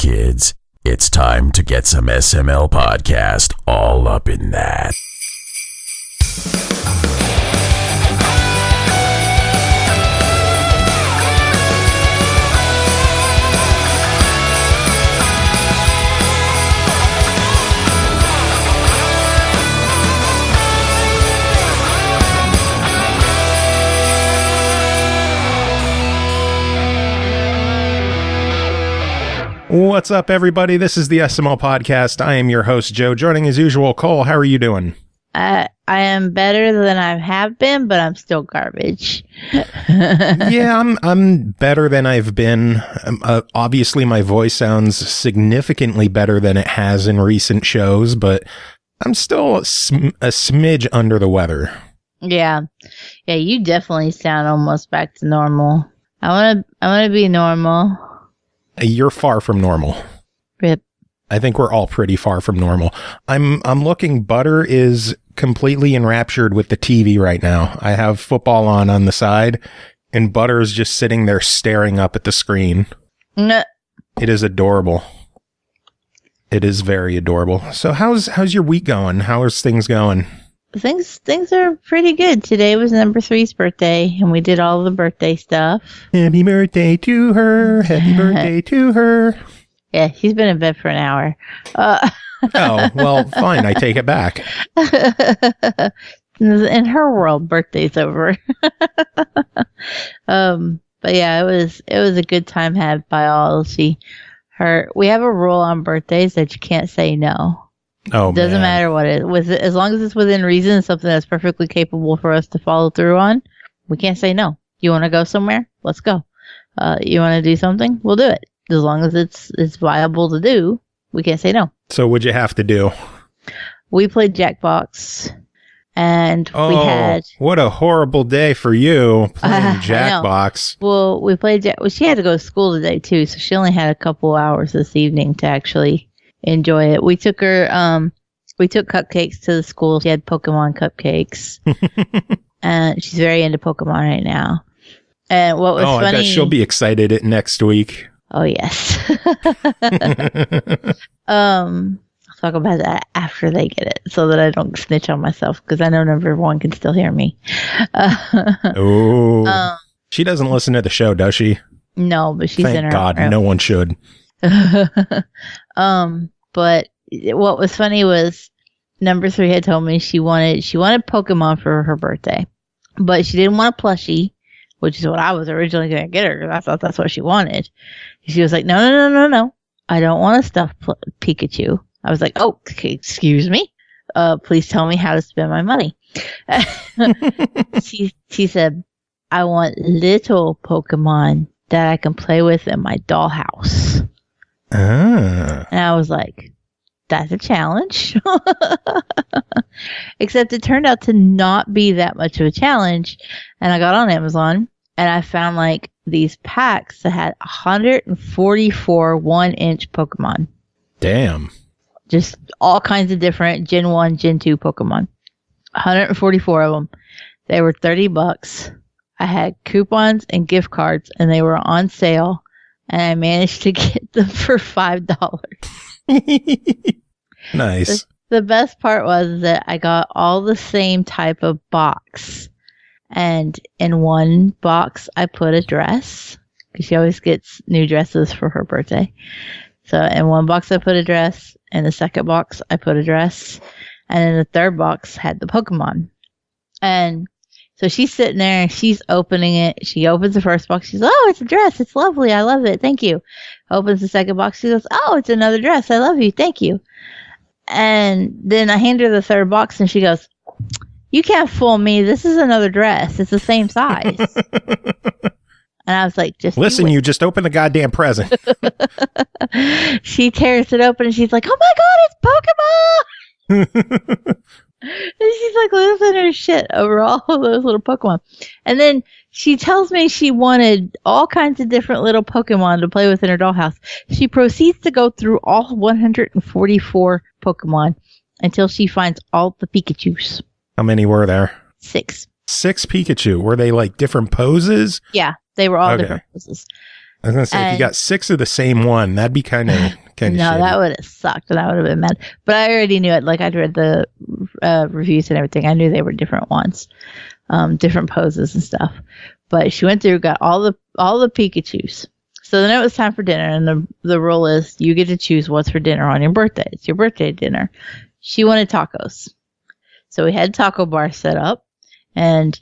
kids. It's time to get some SML podcast all up in that. What's up, everybody? This is the SML podcast. I am your host, Joe. Joining as usual, Cole. How are you doing? I am better than I have been, but I'm still garbage. Yeah, I'm better than I've been. Obviously, my voice sounds significantly better than it has in recent shows, but I'm still a smidge under the weather. Yeah, you definitely sound almost back to normal. I wanna be normal. You're far from normal. Rip. I think we're all pretty far from normal. I'm looking. Butter is completely enraptured with the TV right now. I have football on the side, and Butter is just sitting there staring up at the screen. No. It is adorable. It is very adorable. So how's your week going? How is things going? Things are pretty good. Today was number 3's birthday, and we did all the birthday stuff. Happy birthday to her. Happy birthday to her. Yeah, he's been in bed for an hour. Oh, well, fine. I take it back. In her world, birthday's over. But yeah, it was a good time had by all. We have a rule on birthdays that you can't say no. Oh, doesn't matter what it was, as long as it's within reason, something that's perfectly capable for us to follow through on. We can't say no. You want to go somewhere? Let's go. You want to do something? We'll do it. As long as it's viable to do, we can't say no. So what'd you have to do? We played Jackbox, and we had... what a horrible day for you, playing Jackbox. Well, we played she had to go to school today, too, so she only had a couple hours this evening to actually enjoy it. We took her, we took cupcakes to the school. She had Pokemon cupcakes. And she's very into Pokemon right now. And what was funny... I bet she'll be excited next week. Oh, yes. I'll talk about that after they get it so that I don't snitch on myself, because I know number 1 can still hear me. She doesn't listen to the show, does she? No, but she's in her God, room. no one should. But what was funny was number 3 had told me she wanted Pokemon for her birthday, but she didn't want a plushie, which is what I was originally going to get her, because I thought that's what she wanted. She was like, no, I don't want a stuffed Pikachu. I was like, oh, excuse me. Please tell me how to spend my money. She said, I want little Pokemon that I can play with in my dollhouse. And I was like, that's a challenge. Except it turned out to not be that much of a challenge. And I got on Amazon and I found like these packs that had 144 1-inch Pokemon. Damn. Just all kinds of different Gen 1, Gen 2 Pokemon. 144 of them. They were $30. I had coupons and gift cards and they were on sale. And I managed to get them for $5. Nice. The best part was that I got all the same type of box. And in one box, I put a dress, because she always gets new dresses for her birthday. So in one box, I put a dress. In the second box, I put a dress. And in the third box, had the Pokemon. And so she's sitting there and she's opening it. She opens the first box. She's, oh, it's a dress. It's lovely. I love it. Thank you. Opens the second box. She goes, oh, it's another dress. I love you. Thank you. And then I hand her the third box and she goes, you can't fool me. This is another dress. It's the same size. And I was like, just listen, you just opened the goddamn present. She tears it open and she's like, oh my God, it's Pokemon. And she's like losing her shit over all of those little Pokemon. And then she tells me she wanted all kinds of different little Pokemon to play with in her dollhouse. She proceeds to go through all 144 Pokemon until she finds all the Pikachus. How many were there? 6. 6 Pikachu. Were they like different poses? Yeah, they were all different poses. I was going to say, if you got 6 of the same one, that'd be kind of no, shitty. that would have sucked, and I would have been mad. But I already knew it. Like, I'd read the reviews and everything. I knew they were different ones, different poses and stuff. But she went through, got all the Pikachus. So then it was time for dinner, and the rule is you get to choose what's for dinner on your birthday. It's your birthday dinner. She wanted tacos. So we had taco bar set up, and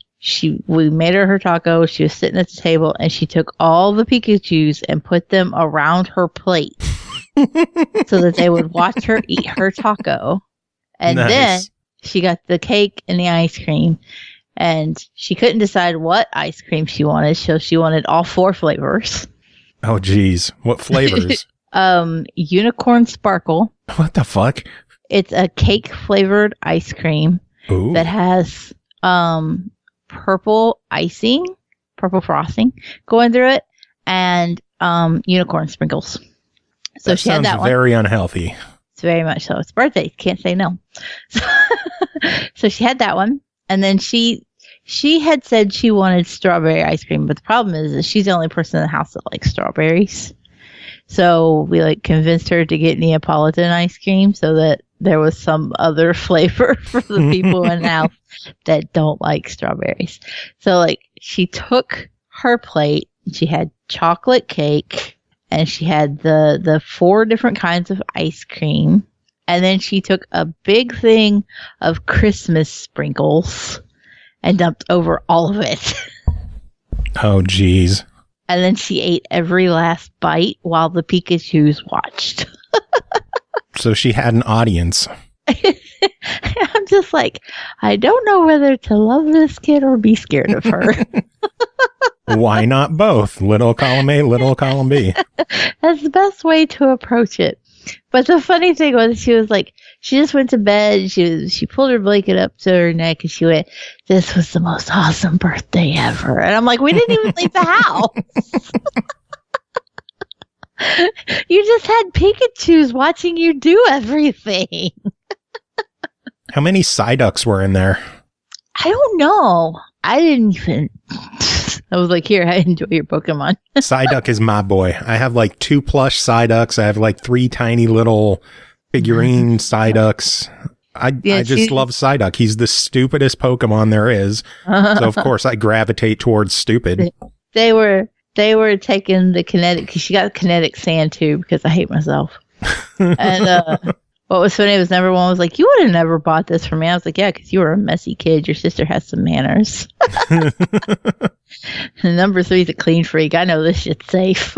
we made her taco. She was sitting at the table, and she took all the Pikachus and put them around her plate so that they would watch her eat her taco. And then she got the cake and the ice cream, and she couldn't decide what ice cream she wanted, so she wanted all 4 flavors. Oh, geez. What flavors? Unicorn Sparkle. What the fuck? It's a cake flavored ice cream that has purple frosting going through it, and unicorn sprinkles. So that she had that one. Very unhealthy. It's very much so. It's birthday. Can't say no. So she had that one, and then she had said she wanted strawberry ice cream, but the problem is she's the only person in the house that likes strawberries. So we convinced her to get Neapolitan ice cream so that there was some other flavor for the people in the house that don't like strawberries. So she took her plate, she had chocolate cake, and she had the 4 different kinds of ice cream. And then she took a big thing of Christmas sprinkles and dumped over all of it. Oh, geez. And then she ate every last bite while the Pikachus watched. So she had an audience. I'm just like, I don't know whether to love this kid or be scared of her. Why not both? Little column A, little column B. That's the best way to approach it. But the funny thing was, she was like, she just went to bed. She pulled her blanket up to her neck, and she went, "This was the most awesome birthday ever." And I'm like, we didn't even leave the house. You just had Pikachus watching you do everything. How many Psyducks were in there? I don't know. I didn't even. I was like, here, I enjoy your Pokemon. Psyduck is my boy. I have 2 plush Psyducks. I have 3 tiny little figurine Psyducks. I just love Psyduck. He's the stupidest Pokemon there is. So of course I gravitate towards stupid. They were taking the kinetic, because she got kinetic sand too, because I hate myself. And what was funny was number 1 was like, you would have never bought this for me. I was like, yeah, because you were a messy kid. Your sister has some manners. And number 3 is a clean freak. I know this shit's safe.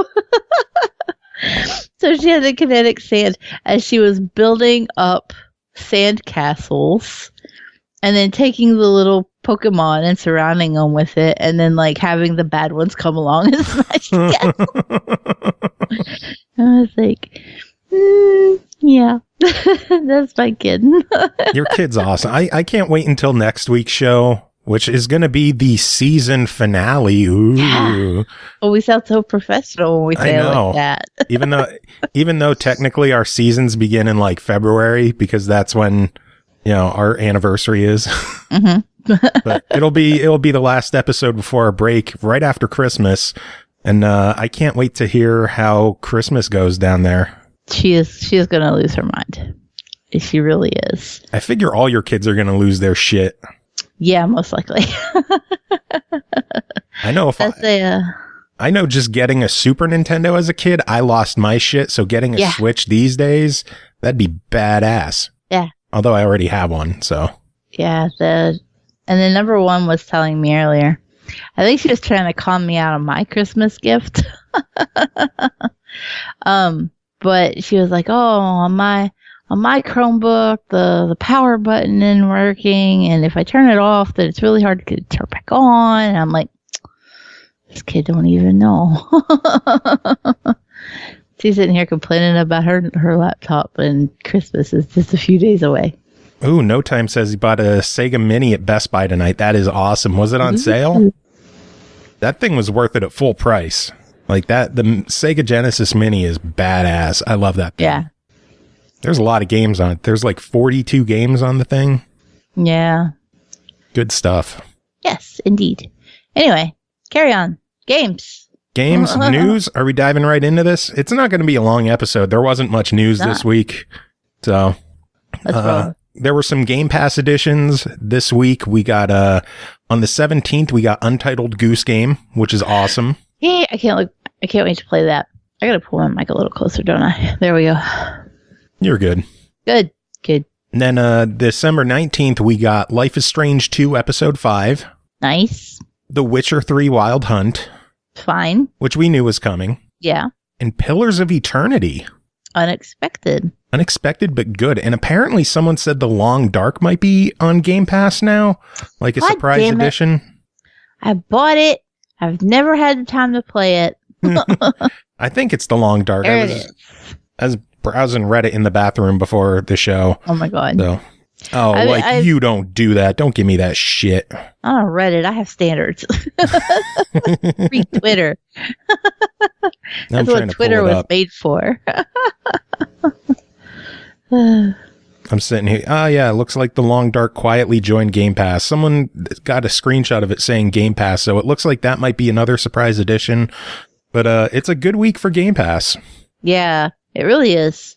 So she had the kinetic sand as she was building up sand castles, and then taking the little Pokemon and surrounding them with it, and then having the bad ones come along and smash the castle. I was like, yeah, that's my kid. Your kid's awesome. I can't wait until next week's show, which is going to be the season finale. Ooh. Yeah. Well, we sound so professional when we say it like that. even though technically our seasons begin in February, because that's when our anniversary is. Mm-hmm. But it'll be the last episode before our break, right after Christmas, and I can't wait to hear how Christmas goes down there. She is going to lose her mind. She really is. I figure all your kids are going to lose their shit. Yeah, most likely. I know I know just getting a Super Nintendo as a kid, I lost my shit. So getting a Switch these days, that'd be badass. Yeah. Although I already have one, so. Yeah, and then number 1 was telling me earlier, I think she was trying to con me out of my Christmas gift. But she was like, oh, on my Chromebook, the power button isn't working, and if I turn it off, then it's really hard to get it turned back on. And I'm like, this kid don't even know. She's sitting here complaining about her laptop, and Christmas is just a few days away. Ooh, No Time says he bought a Sega Mini at Best Buy tonight. That is awesome. Was it on sale? That thing was worth it at full price. The Sega Genesis Mini is badass. I love that thing. Yeah. There's a lot of games on it. There's 42 games on the thing. Yeah. Good stuff. Yes, indeed. Anyway, carry on. Games. Games, news. Are we diving right into this? It's not going to be a long episode. There wasn't much news this week. So there were some Game Pass editions this week. We got on the 17th, we got Untitled Goose Game, which is awesome. Yeah, I can't wait to play that. I got to pull my mic a little closer, don't I? There we go. You're good. Good. And then December 19th, we got Life is Strange 2 Episode 5. Nice. The Witcher 3 Wild Hunt. Fine. Which we knew was coming. Yeah. And Pillars of Eternity. Unexpected, but good. And apparently someone said The Long Dark might be on Game Pass now. Like a surprise edition. I bought it. I've never had the time to play it. I think it's The Long Dark. I was browsing Reddit in the bathroom before the show. Oh my god. So, you don't do that. Don't give me that shit. On Reddit, I have standards. Read Twitter. That's what Twitter was made for. I'm sitting here. Oh, yeah. It looks like The Long Dark quietly joined Game Pass. Someone got a screenshot of it saying Game Pass. So it looks like that might be another surprise edition. But it's a good week for Game Pass. Yeah, it really is.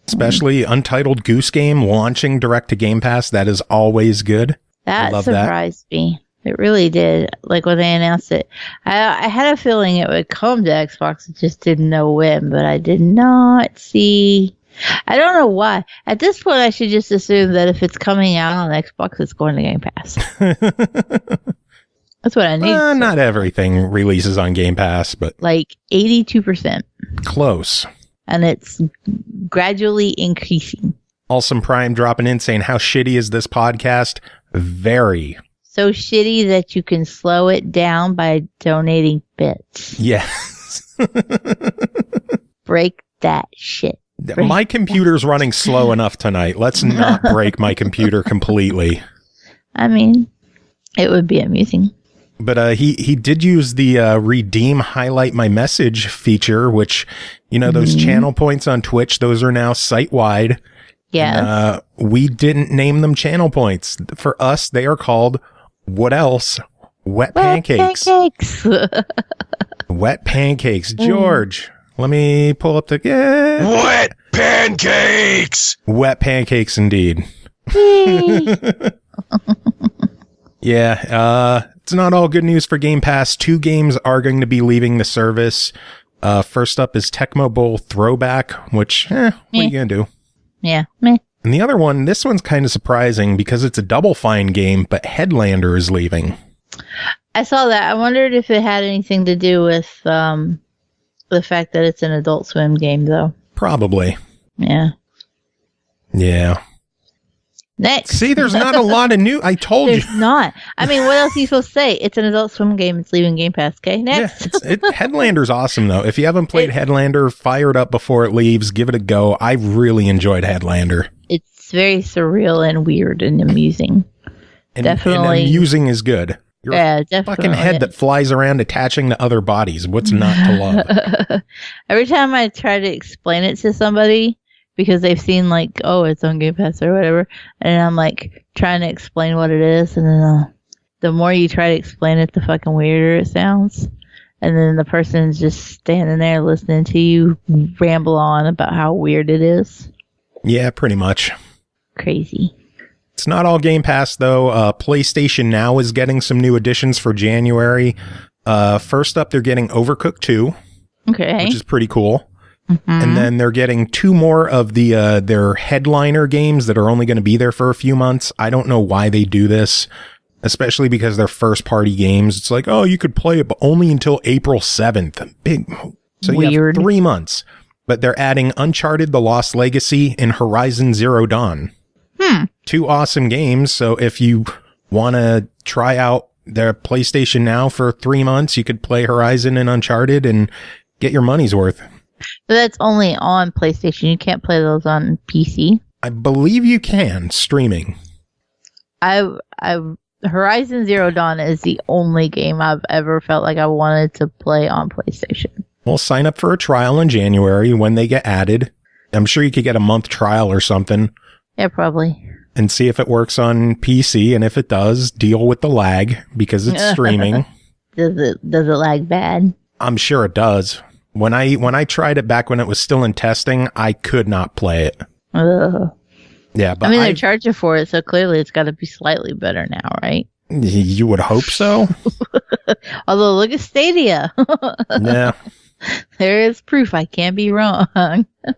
Especially Untitled Goose Game launching direct to Game Pass. That is always good. That surprised me. It really did. Like when they announced it, I had a feeling it would come to Xbox. I just didn't know when, but I did not see. I don't know why. At this point, I should just assume that if it's coming out on Xbox, it's going to Game Pass. That's what I need. Not everything releases on Game Pass, but like 82%. Close. And it's gradually increasing. Awesome Prime dropping in saying, how shitty is this podcast? Very. So shitty that you can slow it down by donating bits. Yes. Break that shit. My computer's running slow enough tonight. Let's not break my computer completely. I mean, it would be amusing. But he did use the redeem highlight my message feature, which, those channel points on Twitch, those are now site-wide. Yeah. We didn't name them channel points. For us, they are called, what else? Wet pancakes. Wet pancakes. George, let me pull up the... Wet pancakes! Wet pancakes, indeed. Yeah, it's not all good news for Game Pass. 2 games are going to be leaving the service. First up is Tecmo Bowl Throwback, which, what are you going to do? Yeah, meh. And the other one, this one's kind of surprising because it's a Double Fine game, but Headlander is leaving. I saw that. I wondered if it had anything to do with the fact that it's an Adult Swim game, though. Probably. Yeah. Yeah. Next. See, there's not a lot of new. I told you. There's not. I mean, what else are you supposed to say? It's an Adult Swim game. It's leaving Game Pass. Okay, next. Yeah, Headlander's awesome, though. If you haven't played Headlander, fire it up before it leaves. Give it a go. I really enjoyed Headlander. It's very surreal and weird and amusing. Definitely. And amusing is good. You're a fucking head that flies around attaching to other bodies. What's not to love? Every time I try to explain it to somebody, because they've seen it's on Game Pass or whatever, and I'm trying to explain what it is, and then the more you try to explain it, the fucking weirder it sounds. And then the person's just standing there listening to you ramble on about how weird it is. Yeah, pretty much. Crazy. It's not all Game Pass, though. PlayStation Now is getting some new additions for January. First up, they're getting Overcooked 2, okay, which is pretty cool. Mm-hmm. And then they're getting 2 more of their headliner games that are only going to be there for a few months. I don't know why they do this, especially because they're first-party games. It's like, you could play it, but only until April 7th. Big. So you have 3 months. But they're adding Uncharted: The Lost Legacy and Horizon Zero Dawn. 2 awesome games. So if you want to try out their PlayStation Now for 3 months, you could play Horizon and Uncharted and get your money's worth. But that's only on PlayStation. You can't play those on PC. I believe you can, streaming. Horizon Zero Dawn is the only game I've ever felt like I wanted to play on PlayStation. Well, sign up for a trial in January when they get added. I'm sure you could get a month trial or something. Yeah, probably. And see if it works on PC, and if it does, deal with the lag because it's streaming. Does it lag bad? I'm sure it does. When I tried it back when it was still in testing, I could not play it. Ugh. Yeah, but I mean, they're charging for it, so clearly it's got to be slightly better now, right? You would hope so. Although, look at Stadia. Yeah. There is proof I can't be wrong.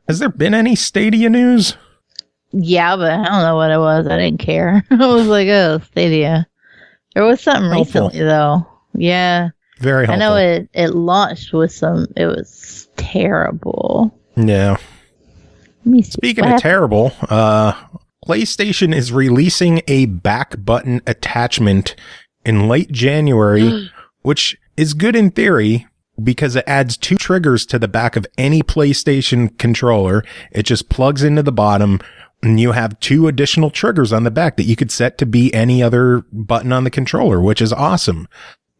Has there been any Stadia news? Yeah, but I don't know what it was. I didn't care. I was like, oh, Stadia. There was something Helpful. recently, though. Yeah. Very helpful. I know it launched with it was terrible. Yeah. Let me see. Speaking of terrible, PlayStation is releasing a back button attachment in late January, which is good in theory because it adds 2 triggers to the back of any PlayStation controller. It just plugs into the bottom, and you have 2 additional triggers on the back that you could set to be any other button on the controller, which is awesome.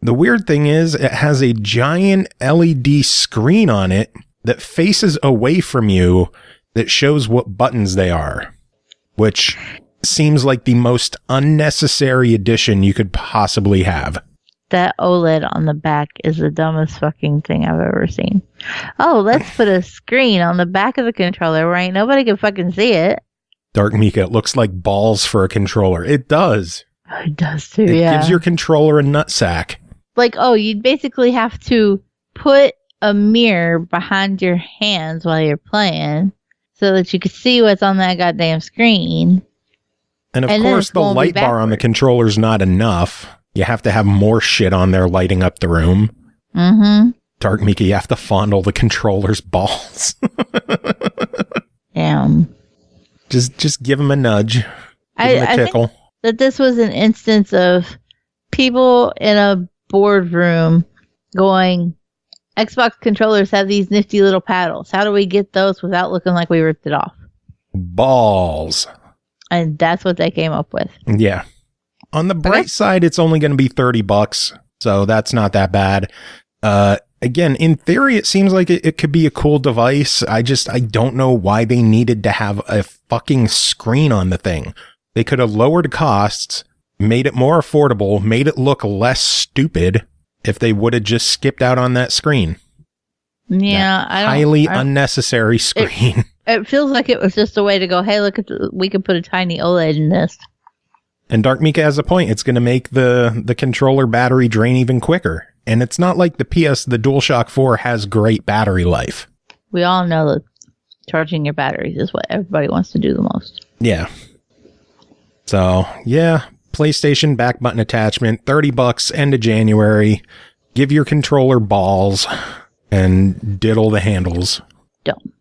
The weird thing is it has a giant LED screen on it that faces away from you that shows what buttons they are, which seems like the most unnecessary addition you could possibly have. That OLED on the back is the dumbest fucking thing I've ever seen. Oh, let's put a screen on the back of the controller where ain't nobody can fucking see it. Dark Mika, it looks like balls for a controller. It does. It does too, It yeah. gives your controller a nutsack. Like, oh, you'd basically have to put a mirror behind your hands while you're playing so that you could see what's on that goddamn screen. And of And course, the light bar on the controller's not enough. You have to have more shit on there lighting up the room. Mm-hmm. Dark Mika, you have to fondle the controller's balls. Damn. Just give him a nudge. Give him a tickle. Think that this was an instance of people in a boardroom going, Xbox controllers have these nifty little paddles. How do we get those without looking like we ripped it off? Balls. And that's what they came up with. Yeah. On the bright side, it's only going to be $30, so that's not that bad. Again, in theory, it seems like it could be a cool device. I don't know why they needed to have a fucking screen on the thing. They could have lowered costs, made it more affordable, made it look less stupid if they would have just skipped out on that screen. Yeah, that highly unnecessary screen. It feels like it was just a way to go, hey, look, we could put a tiny OLED in this. And Dark Mika has a point. It's going to make the controller battery drain even quicker. And it's not like the DualShock 4 has great battery life. We all know that charging your batteries is what everybody wants to do the most. Yeah. So, yeah, PlayStation back button attachment, $30 end of January. Give your controller balls and diddle the handles. Don't.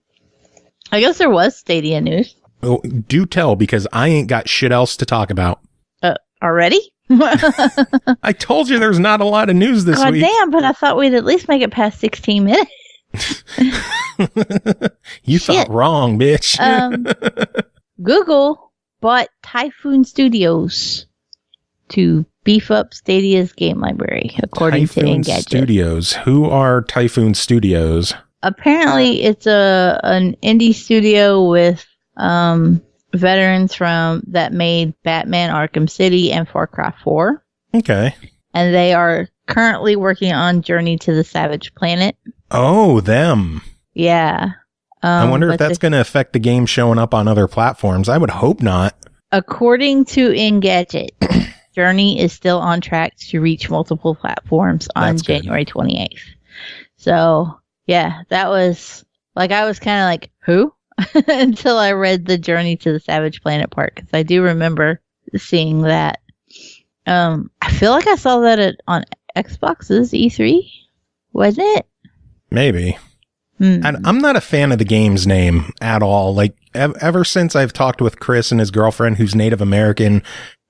I guess there was Stadia news. Oh, do tell, because I ain't got shit else to talk about. Already? I told you there's not a lot of news this week. God damn, but I thought we'd at least make it past 16 minutes. You thought wrong, bitch. Google bought Typhoon Studios to beef up Stadia's game library, according to Typhoon Engadget. Studios. Who are Typhoon Studios? Apparently, it's an indie studio with veterans that made Batman Arkham City and Far Cry 4. Okay. And they are currently working on Journey to the Savage Planet. Oh, them. Yeah. I wonder if that's going to affect the game showing up on other platforms. I would hope not. According to Engadget, Journey is still on track to reach multiple platforms on January 28th. So, yeah, that was, I was kind of like, who? Until I read the Journey to the Savage Planet part, because I do remember seeing that. I feel like I saw that on Xbox's E3, wasn't it? Maybe. And I'm not a fan of the game's name at all. Ever since I've talked with Chris and his girlfriend, who's Native American,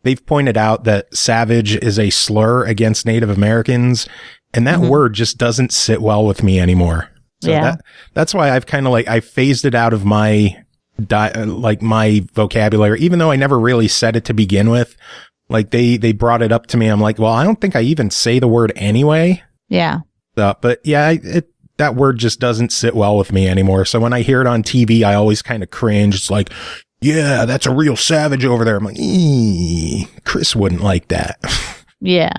they've pointed out that savage is a slur against Native Americans, and that word just doesn't sit well with me anymore. So that's why I've kind of I phased it out of my my vocabulary, even though I never really said it to begin with. They brought it up to me. I'm like, well, I don't think I even say the word anyway. Yeah. But yeah, that word just doesn't sit well with me anymore. So when I hear it on TV, I always kind of cringe. It's like, yeah, that's a real savage over there. I'm like, Chris wouldn't like that. Yeah.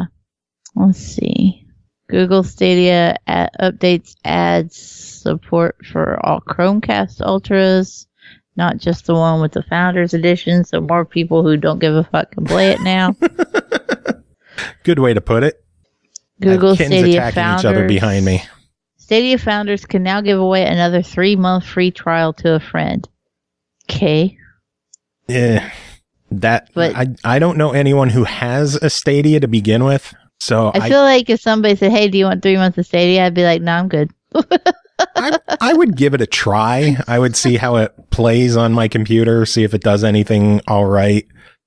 Let's see. Google Stadia updates adds support for all Chromecast Ultras, not just the one with the Founders Edition, so more people who don't give a fuck can play it now. Good way to put it. Google Stadia attacking Founders. each other behind me. Stadia Founders can now give away another 3-month free trial to a friend. Okay. Yeah. I don't know anyone who has a Stadia to begin with. So I feel like if somebody said, "Hey, do you want 3 months of Stadia?" I'd be like, "No, I'm good." I would give it a try. I would see how it plays on my computer, see if it does anything all right.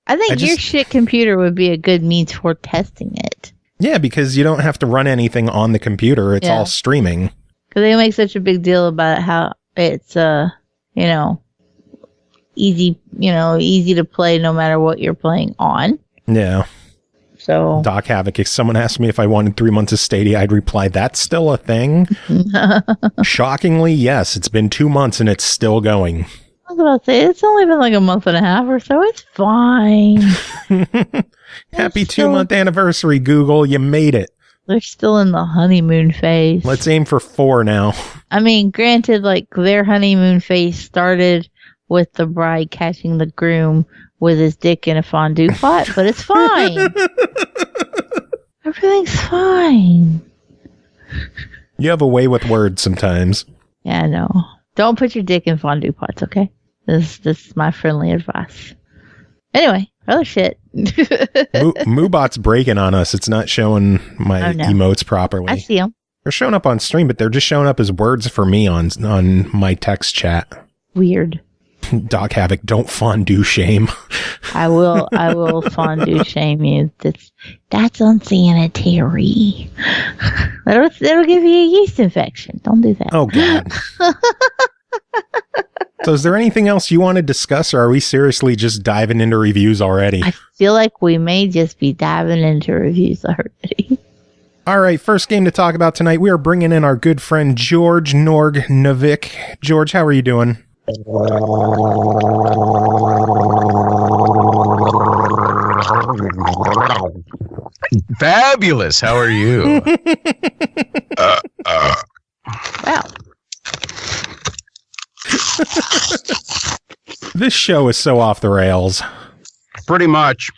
I think your shit computer would be a good means for testing it. Yeah, because you don't have to run anything on the computer. It's all streaming. Because they make such a big deal about how it's, easy to play no matter what you're playing on. Yeah. So Doc Havoc, if someone asked me if I wanted 3 months of Stadia, I'd reply, that's still a thing? Shockingly, yes. It's been 2 months and it's still going. I was about to say, it's only been like a month and a half or so. It's fine. Happy 2-month anniversary, Google. You made it. They're still in the honeymoon phase. Let's aim for 4 now. I mean, granted, like, their honeymoon phase started with the bride catching the groom with his dick in a fondue pot, but it's fine. Everything's fine. You have a way with words sometimes. Yeah, I know. Don't put your dick in fondue pots, okay? This is my friendly advice. Anyway, other shit. Moobot's breaking on us. It's not showing my emotes properly. I see them. They're showing up on stream, but they're just showing up as words for me on my text chat. Weird. Doc Havoc, don't fondue shame. I will fondue shame you. That's unsanitary. That'll give you a yeast infection. Don't do that. Oh, God. So is there anything else you want to discuss, or are we seriously just diving into reviews already? I feel like we may just be diving into reviews already. All right, first game to talk about tonight, we are bringing in our good friend George Nowik. George, how are you doing? Fabulous. How are you? Wow. This show is so off the rails. Pretty much.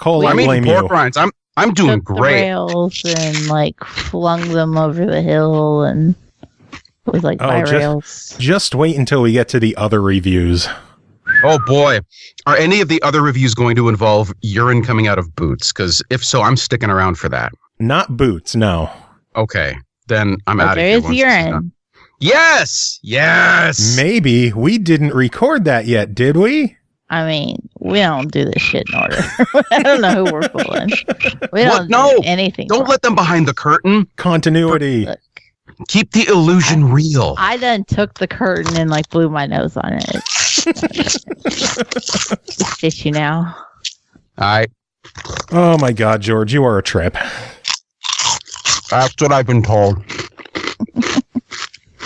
Cole, I blame you. Pork rinds. I'm doing great. The rails and like flung them over the hill and it was like by rails. Just wait until we get to the other reviews. Oh boy. Are any of the other reviews going to involve urine coming out of boots? Because if so, I'm sticking around for that. Not boots, no. Okay. Then I'm out of here. There is urine. Yes. Maybe. We didn't record that yet, did we? I mean, we don't do this shit in order. I don't know who we're fooling. We don't do anything. Don't let them behind the curtain. Continuity. Look, keep the illusion real. I done took the curtain and like blew my nose on it. It's tissue now. Oh my God, George, you are a trip. That's what I've been told.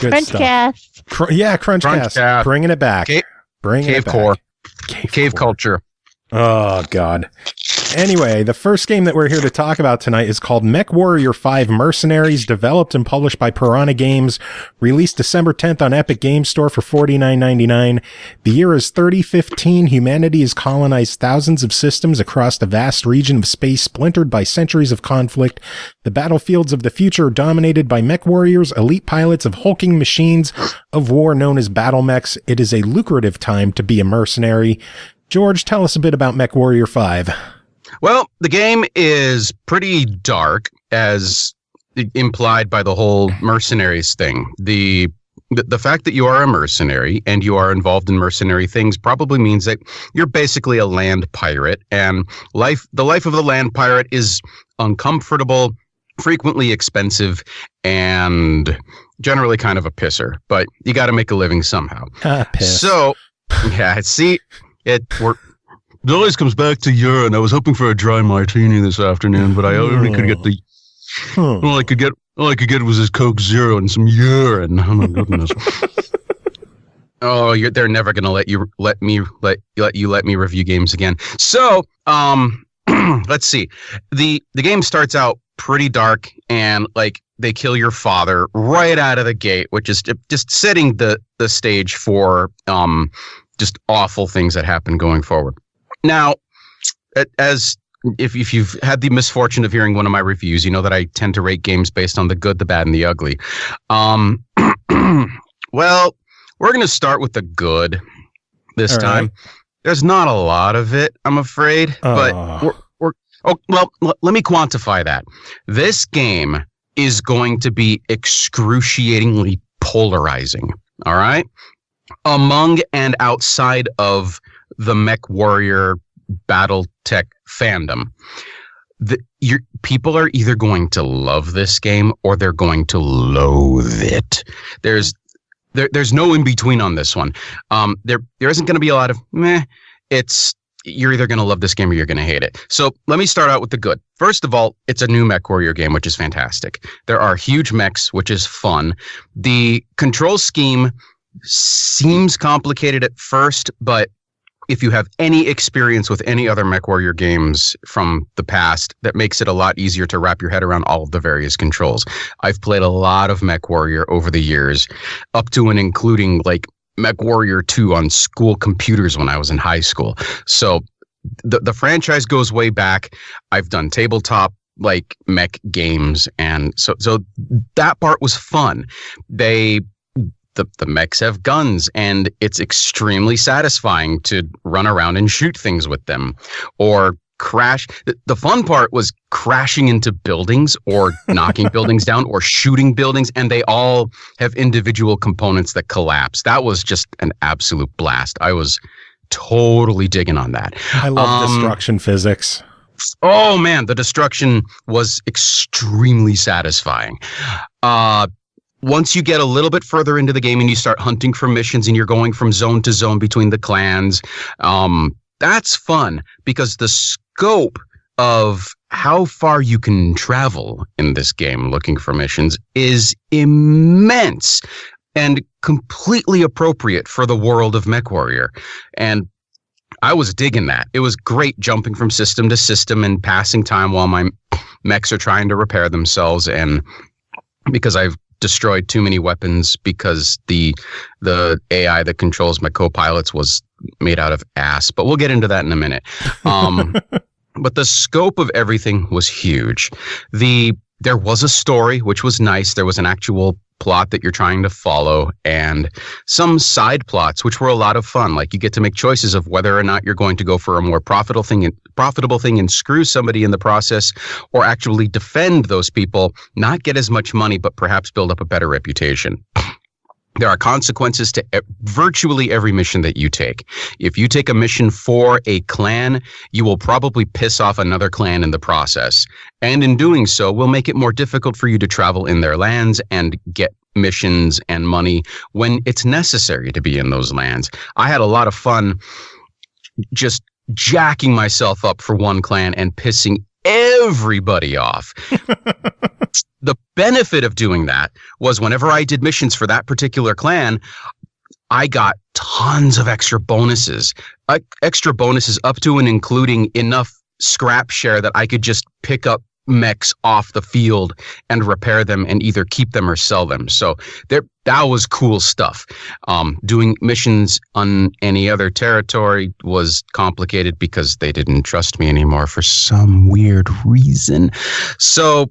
Good Crunch stuff. cast. Crunchcast. Bringing it back. Cave core. Cave culture. Oh, God. Anyway, the first game that we're here to talk about tonight is called MechWarrior 5 Mercenaries, developed and published by Piranha Games, released December 10th on Epic Games Store for $49.99. The year is 3015. Humanity has colonized thousands of systems across the vast region of space splintered by centuries of conflict. The battlefields of the future are dominated by mech warriors, elite pilots of hulking machines of war known as battle mechs. It is a lucrative time to be a mercenary. George, tell us a bit about MechWarrior 5. Well, the game is pretty dark, as implied by the whole mercenaries thing. The fact that you are a mercenary and you are involved in mercenary things probably means that you're basically a land pirate, and the life of the land pirate is uncomfortable, frequently expensive, and generally kind of a pisser. But you got to make a living somehow. Piss. So, yeah, see, it always comes back to urine. I was hoping for a dry martini this afternoon, but I only could get the. All I could get was this Coke Zero and some urine. Oh my goodness! They're never gonna let me review games again. So, let's see. The game starts out pretty dark, and like they kill your father right out of the gate, which is just setting the stage for just awful things that happen going forward. Now, as if you've had the misfortune of hearing one of my reviews, you know that I tend to rate games based on the good, the bad, and the ugly. Well, we're going to start with the good this time. There's not a lot of it, I'm afraid, but let me quantify that. This game is going to be excruciatingly polarizing, all right? Among and outside of the MechWarrior BattleTech fandom, people are either going to love this game or they're going to loathe it. There's no in between on this one. There isn't going to be a lot of meh. You're either going to love this game or you're going to hate it. So let me start out with the good. First of all, it's a new MechWarrior game, which is fantastic. There are huge mechs, which is fun. The control scheme seems complicated at first, but if you have any experience with any other MechWarrior games from the past, that makes it a lot easier to wrap your head around all of the various controls. I've played a lot of MechWarrior over the years, up to and including like MechWarrior 2 on school computers when I was in high school. So the franchise goes way back. I've done tabletop like mech games, and so that part was fun. The mechs have guns, and it's extremely satisfying to run around and shoot things with them or crash. The fun part was crashing into buildings or knocking buildings down or shooting buildings, and they all have individual components that collapse. That was just an absolute blast. I was totally digging on that. I love destruction physics. Oh man, the destruction was extremely satisfying. Once you get a little bit further into the game and you start hunting for missions and you're going from zone to zone between the clans, that's fun because the scope of how far you can travel in this game looking for missions is immense and completely appropriate for the world of MechWarrior. And I was digging that. It was great jumping from system to system and passing time while my mechs are trying to repair themselves, and because I've destroyed too many weapons because the AI that controls my co-pilots was made out of ass, but we'll get into that in a minute. But the scope of everything was huge. There was a story, which was nice. There was an actual plot that you're trying to follow, and some side plots, which were a lot of fun. Like you get to make choices of whether or not you're going to go for a more profitable thing and screw somebody in the process, or actually defend those people, not get as much money, but perhaps build up a better reputation. There are consequences to virtually every mission that you take. If you take a mission for a clan, you will probably piss off another clan in the process. And in doing so, will make it more difficult for you to travel in their lands and get missions and money when it's necessary to be in those lands. I had a lot of fun just jacking myself up for one clan and pissing everybody off. The benefit of doing that was whenever I did missions for that particular clan, I got tons of extra bonuses up to and including enough scrap share that I could just pick up mechs off the field and repair them and either keep them or sell them. So that was cool stuff. Doing missions on any other territory was complicated because they didn't trust me anymore for some weird reason. So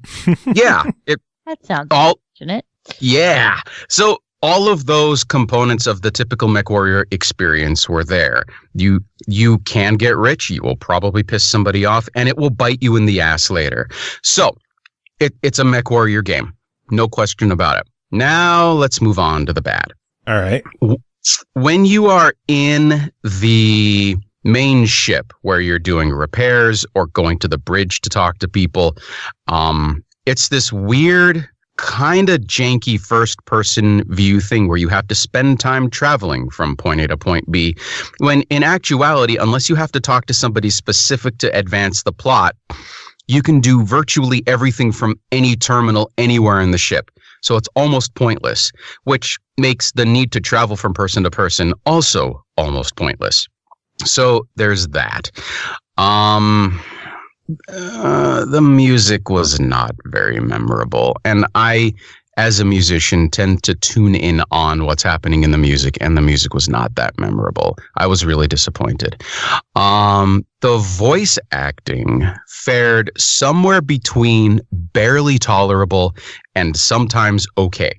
yeah, that sounds fortunate. Yeah. So all of those components of the typical MechWarrior experience were there. You can get rich, you will probably piss somebody off, and it will bite you in the ass later. So it's a MechWarrior game, no question about it. Now let's move on to the bad. All right. When you are in the main ship where you're doing repairs or going to the bridge to talk to people, it's this weird, kind of janky first-person view thing where you have to spend time traveling from point A to point B, when in actuality, unless you have to talk to somebody specific to advance the plot, you can do virtually everything from any terminal anywhere in the ship. So it's almost pointless, which makes the need to travel from person to person also almost pointless. So there's that. The music was not very memorable. And I, as a musician, tend to tune in on what's happening in the music, and the music was not that memorable. I was really disappointed. The voice acting fared somewhere between barely tolerable and sometimes okay.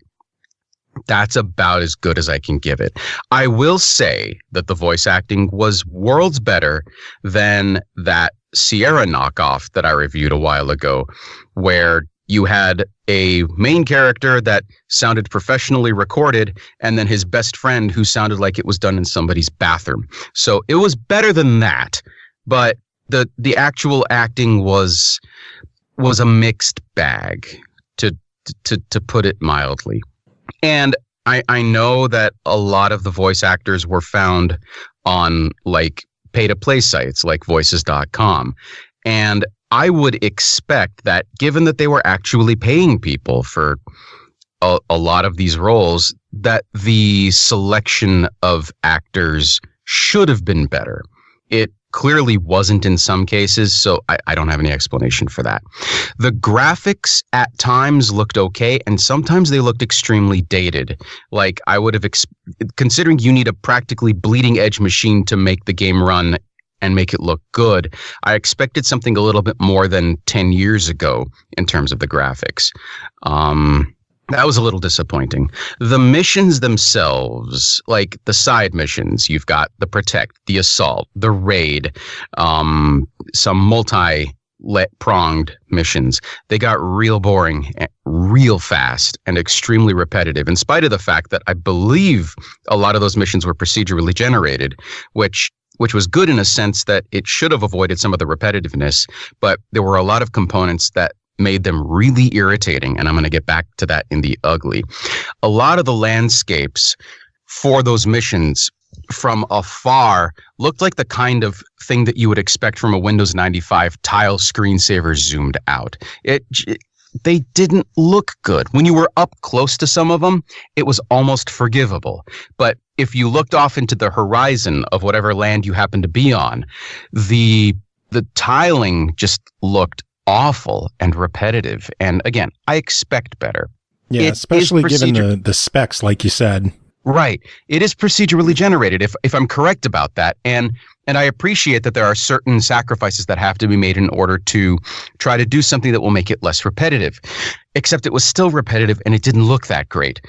That's about as good as I can give it. I will say that the voice acting was worlds better than that Sierra knockoff that I reviewed a while ago, where you had a main character that sounded professionally recorded and then his best friend who sounded like it was done in somebody's bathroom. So it was better than that, but the actual acting was a mixed bag, to put it mildly. And I know that a lot of the voice actors were found on like pay-to-play sites like voices.com. And I would expect that, given that they were actually paying people for a lot of these roles, that the selection of actors should have been better. It clearly wasn't in some cases, so I don't have any explanation for that. The graphics at times looked okay, and sometimes they looked extremely dated. Like, I would have, considering you need a practically bleeding edge machine to make the game run and make it look good, I expected something a little bit more than 10 years ago in terms of the graphics. That was a little disappointing. The missions themselves, like the side missions, you've got the protect, the assault, the raid, some multi-pronged missions. They got real boring, real fast, and extremely repetitive, in spite of the fact that I believe a lot of those missions were procedurally generated, which was good in a sense that it should have avoided some of the repetitiveness, but there were a lot of components that made them really irritating, and I'm going to get back to that in the ugly. A lot of the landscapes for those missions from afar looked like the kind of thing that you would expect from a Windows 95 tile screensaver zoomed out. They didn't look good. When you were up close to some of them, it was almost forgivable. But if you looked off into the horizon of whatever land you happened to be on, the tiling just looked awful and repetitive. And again, I expect better. Yeah, especially given the specs, like you said. Right. It is procedurally generated, if I'm correct about that. And I appreciate that there are certain sacrifices that have to be made in order to try to do something that will make it less repetitive. Except it was still repetitive and it didn't look that great.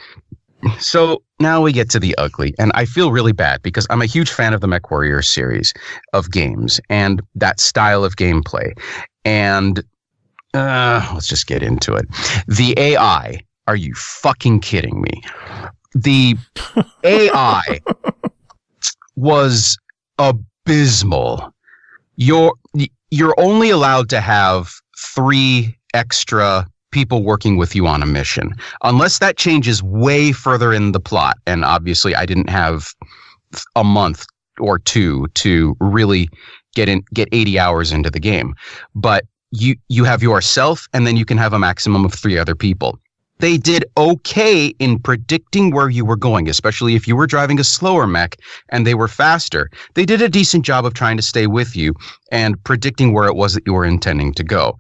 So now we get to the ugly, and I feel really bad because I'm a huge fan of the MechWarrior series of games and that style of gameplay. And let's just get into it. The AI, are you fucking kidding me? The AI was abysmal. You're only allowed to have 3 extra people working with you on a mission, unless that changes way further in the plot. And obviously, I didn't have a month or 2 to really get 80 hours into the game. But you have yourself, and then you can have a maximum of 3 other people. They did okay in predicting where you were going, especially if you were driving a slower mech and they were faster. They did a decent job of trying to stay with you and predicting where it was that you were intending to go.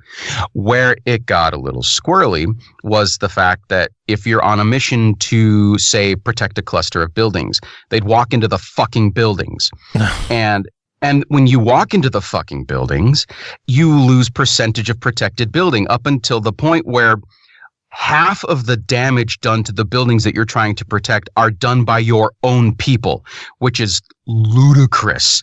Where it got a little squirrely was the fact that if you're on a mission to, say, protect a cluster of buildings, they'd walk into the fucking buildings. And when you walk into the fucking buildings, you lose percentage of protected building up until the point where half of the damage done to the buildings that you're trying to protect are done by your own people, which is ludicrous.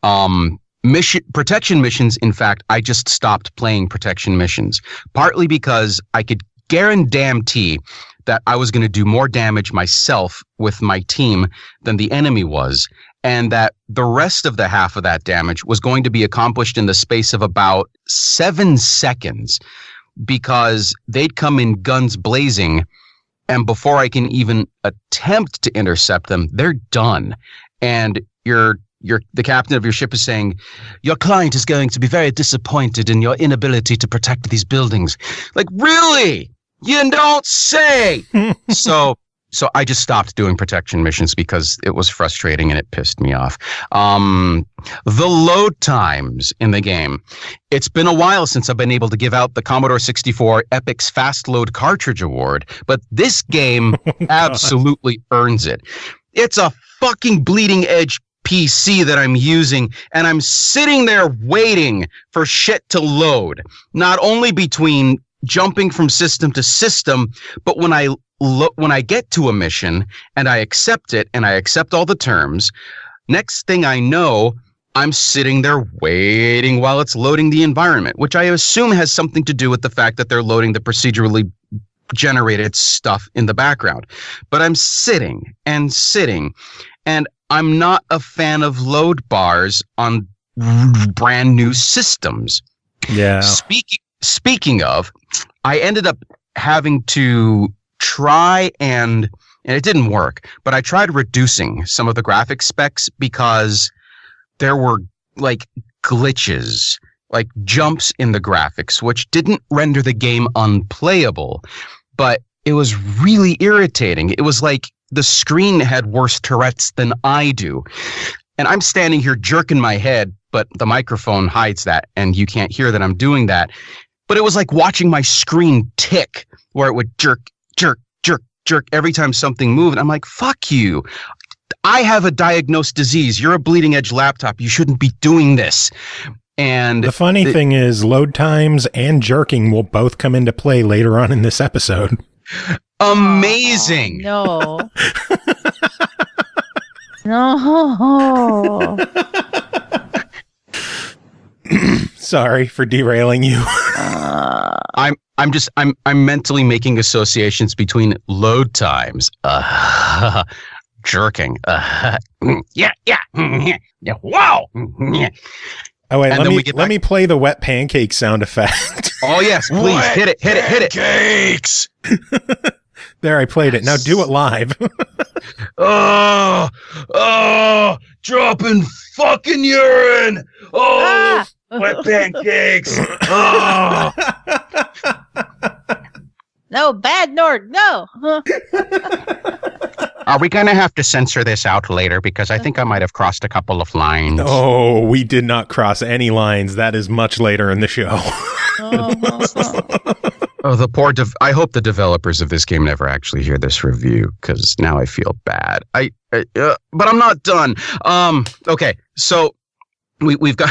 Protection missions, in fact, I just stopped playing protection missions, partly because I could guarantee that I was going to do more damage myself with my team than the enemy was, and that the rest of the half of that damage was going to be accomplished in the space of about 7 seconds, because they'd come in guns blazing, and before I can even attempt to intercept them, they're done. And the captain of your ship is saying, your client is going to be very disappointed in your inability to protect these buildings. Like, really? You don't say. So So I just stopped doing protection missions because it was frustrating and it pissed me off. The load times in the game. It's been a while since I've been able to give out the Commodore 64 Epic's Fast Load Cartridge Award, but this game absolutely earns it. It's a fucking bleeding edge PC that I'm using, and I'm sitting there waiting for shit to load. Not only between jumping from system to system, but when I get to a mission and I accept it and I accept all the terms, next thing I know, I'm sitting there waiting while it's loading the environment, which I assume has something to do with the fact that they're loading the procedurally generated stuff in the background. But I'm sitting, and I'm not a fan of load bars on brand new systems. Yeah. Speaking of, I ended up having to try and it didn't work, but I tried reducing some of the graphic specs because there were like glitches, like jumps in the graphics, which didn't render the game unplayable, but it was really irritating. It was like the screen had worse Tourette's than I do. And I'm standing here jerking my head, but the microphone hides that and you can't hear that I'm doing that. But it was like watching my screen tick where it would jerk every time something moved. And I'm like, fuck you. I have a diagnosed disease. You're a bleeding edge laptop. You shouldn't be doing this. And the funny thing is load times and jerking will both come into play later on in this episode. Amazing. No. No. Sorry for derailing you. I'm mentally making associations between load times, jerking, yeah, wow. Oh wait, let me play the wet pancake sound effect. Oh yes, please hit it. Pancakes. There, I played it. Now do it live. Oh, dropping fucking urine. Oh, wet pancakes. Oh. No, bad Norg, no. Are we going to have to censor this out later? Because I think I might have crossed a couple of lines. Oh, we did not cross any lines. That is much later in the show. Oh, the poor I hope the developers of this game never actually hear this review, because now I feel bad. But I'm not done. Okay, so we've gone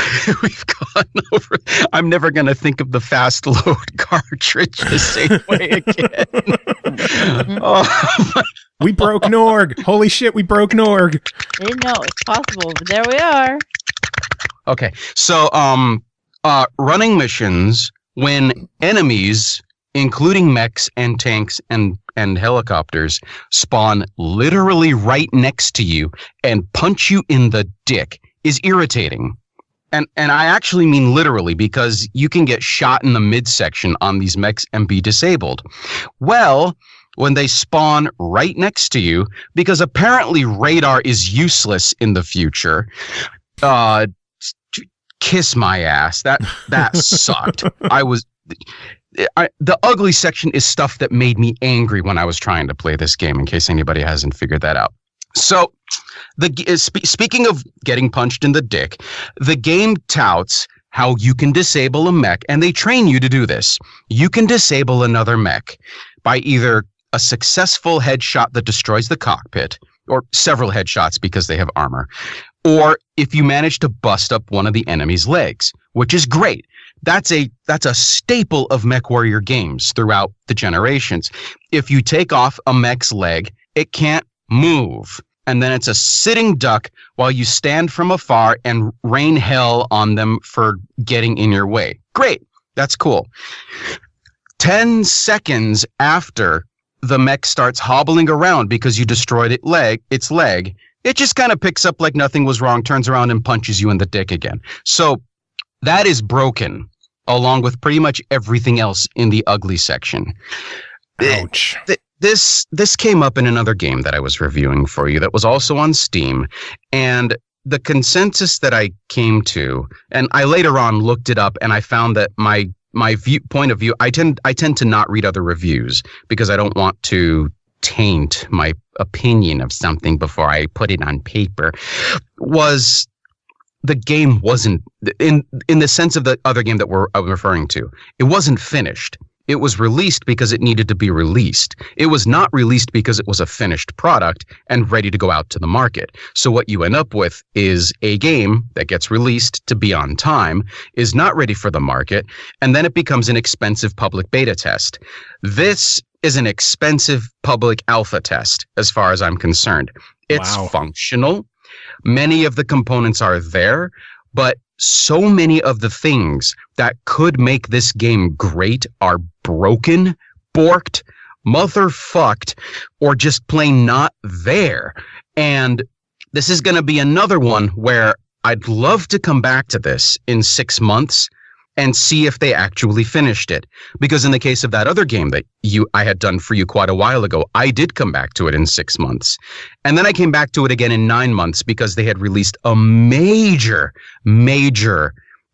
over. I'm never going to think of the fast load cartridge the same way again. We broke Norg. Holy shit, we broke Norg. I didn't know it was possible, but there we are. Okay, so running missions when enemies, including mechs and tanks and helicopters, spawn literally right next to you and punch you in the dick is irritating. And I actually mean literally, because you can get shot in the midsection on these mechs and be disabled. Well, when they spawn right next to you, because apparently radar is useless in the future, kiss my ass. That sucked. The ugly section is stuff that made me angry when I was trying to play this game, in case anybody hasn't figured that out. So, speaking of getting punched in the dick, the game touts how you can disable a mech, and they train you to do this. You can disable another mech by either a successful headshot that destroys the cockpit, or several headshots because they have armor, or if you manage to bust up one of the enemy's legs, which is great. That's a staple of MechWarrior games throughout the generations. If you take off a mech's leg, it can't move. And then it's a sitting duck while you stand from afar and rain hell on them for getting in your way. Great. That's cool. 10 seconds after the mech starts hobbling around because you destroyed its leg, it just kind of picks up like nothing was wrong, turns around and punches you in the dick again. So that is broken, along with pretty much everything else in the ugly section. Ouch. This came up in another game that I was reviewing for you that was also on Steam, and the consensus that I came to, and I later on looked it up, and I found that my point of view, I tend to not read other reviews because I don't want to taint my opinion of something before I put it on paper, was the game wasn't, in the sense of the other game that I'm referring to, it wasn't finished. It was released because it needed to be released. It was not released because it was a finished product and ready to go out to the market. So what you end up with is a game that gets released to be on time, is not ready for the market, and then it becomes an expensive public beta test. This is an expensive public alpha test, as far as I'm concerned. It's functional. Many of the components are there, but so many of the things that could make this game great are broken, borked, motherfucked, or just plain not there. And this is going to be another one where I'd love to come back to this in 6 months and see if they actually finished it. Because in the case of that other game that I had done for you quite a while ago, I did come back to it in 6 months. And then I came back to it again in 9 months because they had released a major